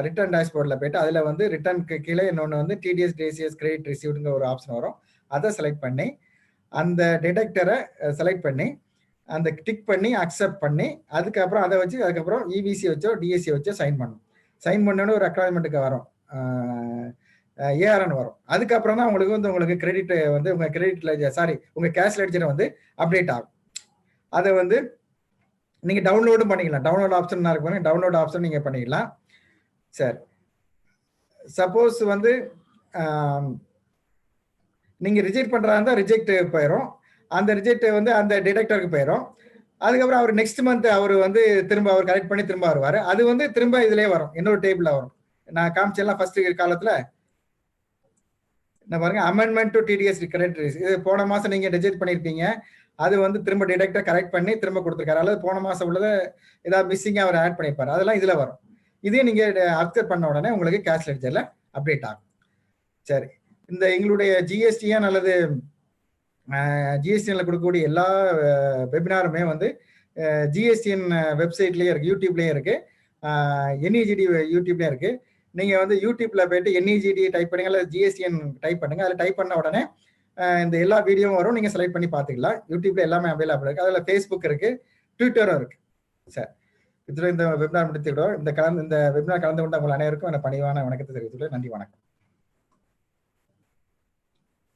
ரிட்டர்ன் டேஷ்போர்டில் போயிட்டு அதில் வந்து ரிட்டர்னுக்கு கீழே இன்னொன்று வந்து டிடிஎஸ் டிசிஎஸ் கிரெடிட் ரிசீவ்டுங்கிற ஒரு ஆப்ஷன் வரும். அதை செலக்ட் பண்ணி அந்த டிடெக்டரை செலக்ட் பண்ணி அந்த டிக் பண்ணி அக்செப்ட் பண்ணி அதுக்கப்புறம் அதை வச்சு அதுக்கப்புறம் இவிசி வச்சோ டிஎஸ்சி வச்சோ சைன் பண்ணணும். சைன் பண்ணோன்னு ஒரு அக்னாலஜ்மெண்ட்டுக்கு வரும், ஏஆர்என் வரும். அதுக்கப்புறம் தான் உங்களுக்கு கிரெடிட் வந்து உங்கள் கிரெடிட் உங்கள் கேஷ் லெட்ஜர் வந்து அப்டேட் ஆகும். அதை வந்து நீங்கள் டவுன்லோடும் பண்ணிக்கலாம். டவுன்லோட் ஆப்ஷன் இருக்கு, டவுன்லோட் ஆப்ஷன் நீங்கள் பண்ணிக்கலாம். சரி, சப்போஸ் வந்து நீங்கள் ரிஜெக்ட் பண்ணுறதா இருந்தால் ரிஜெக்ட் போயிடும். அந்த ரிஜெக்ட் வந்து அந்த டிடெக்டருக்கு போயிடும். அதுக்கப்புறம் அவர் நெக்ஸ்ட் மந்த் அவர் வந்து திரும்ப அவர் கரெக்ட் பண்ணி திரும்ப வருவார். அது வந்து திரும்ப இதுலேயே வரும், இன்னொரு டேபிளில் வரும். நான் காமிச்செல்லாம் ஃபர்ஸ்ட் காலத்தில் என்ன பாருங்க, அமெண்ட்மெண்ட் டு டிடிஎஸ் கிரெடிட் இது போன மாதம் நீங்கள் ரிஜெக்ட் பண்ணியிருப்பீங்க. அது வந்து திரும்ப டிடெக்டர் கரெக்ட் பண்ணி திரும்ப கொடுத்துருக்காரு. அல்லது போன மாதம் உள்ளதை ஏதாவது மிஸ்ஸிங்காக அவர் ஆட் பண்ணியிருப்பார். அதெல்லாம் இதில் வரும். இதே நீங்கள் அக்செப்ட் பண்ண உடனே உங்களுக்கு கேஷ் லெட்ஜரில் அப்டேட் ஆகும். சரி, இந்த எங்களுடைய ஜிஎஸ்டிஎன் அல்லது ஜிஎஸ்டிஎன்ல கொடுக்கக்கூடிய எல்லா வெபினாருமே வந்து ஜிஎஸ்டிஎன் வெப்சைட்லேயே இருக்குது, யூடியூப்லேயே இருக்குது, என்இஜிடி யூடியூப்லேயே இருக்குது. நீங்கள் வந்து யூடியூப்பில் போய்ட்டு என்இஜிடி டைப் பண்ணுங்க அல்லது ஜிஎஸ்டிஎன் டைப் பண்ணுங்கள். அதில் டைப் பண்ண உடனே இந்த எல்லா வீடியோவும் வரும். நீங்கள் செலக்ட் பண்ணி பார்த்துக்கலாம். யூடியூப்ல எல்லாமே அவைலபிள் இருக்குது. அதில் ஃபேஸ்புக் இருக்குது, ட்விட்டரும் இருக்குது. சரி, இத்துடன் இந்த வெபினார் முடித்துவிடுவோம். இந்த வெபினார் கலந்து கொண்ட உங்கள் அனைவருக்கும் என பணிவான வணக்கத்தை தெரிவித்துள்ளேன். நன்றி, வணக்கம்.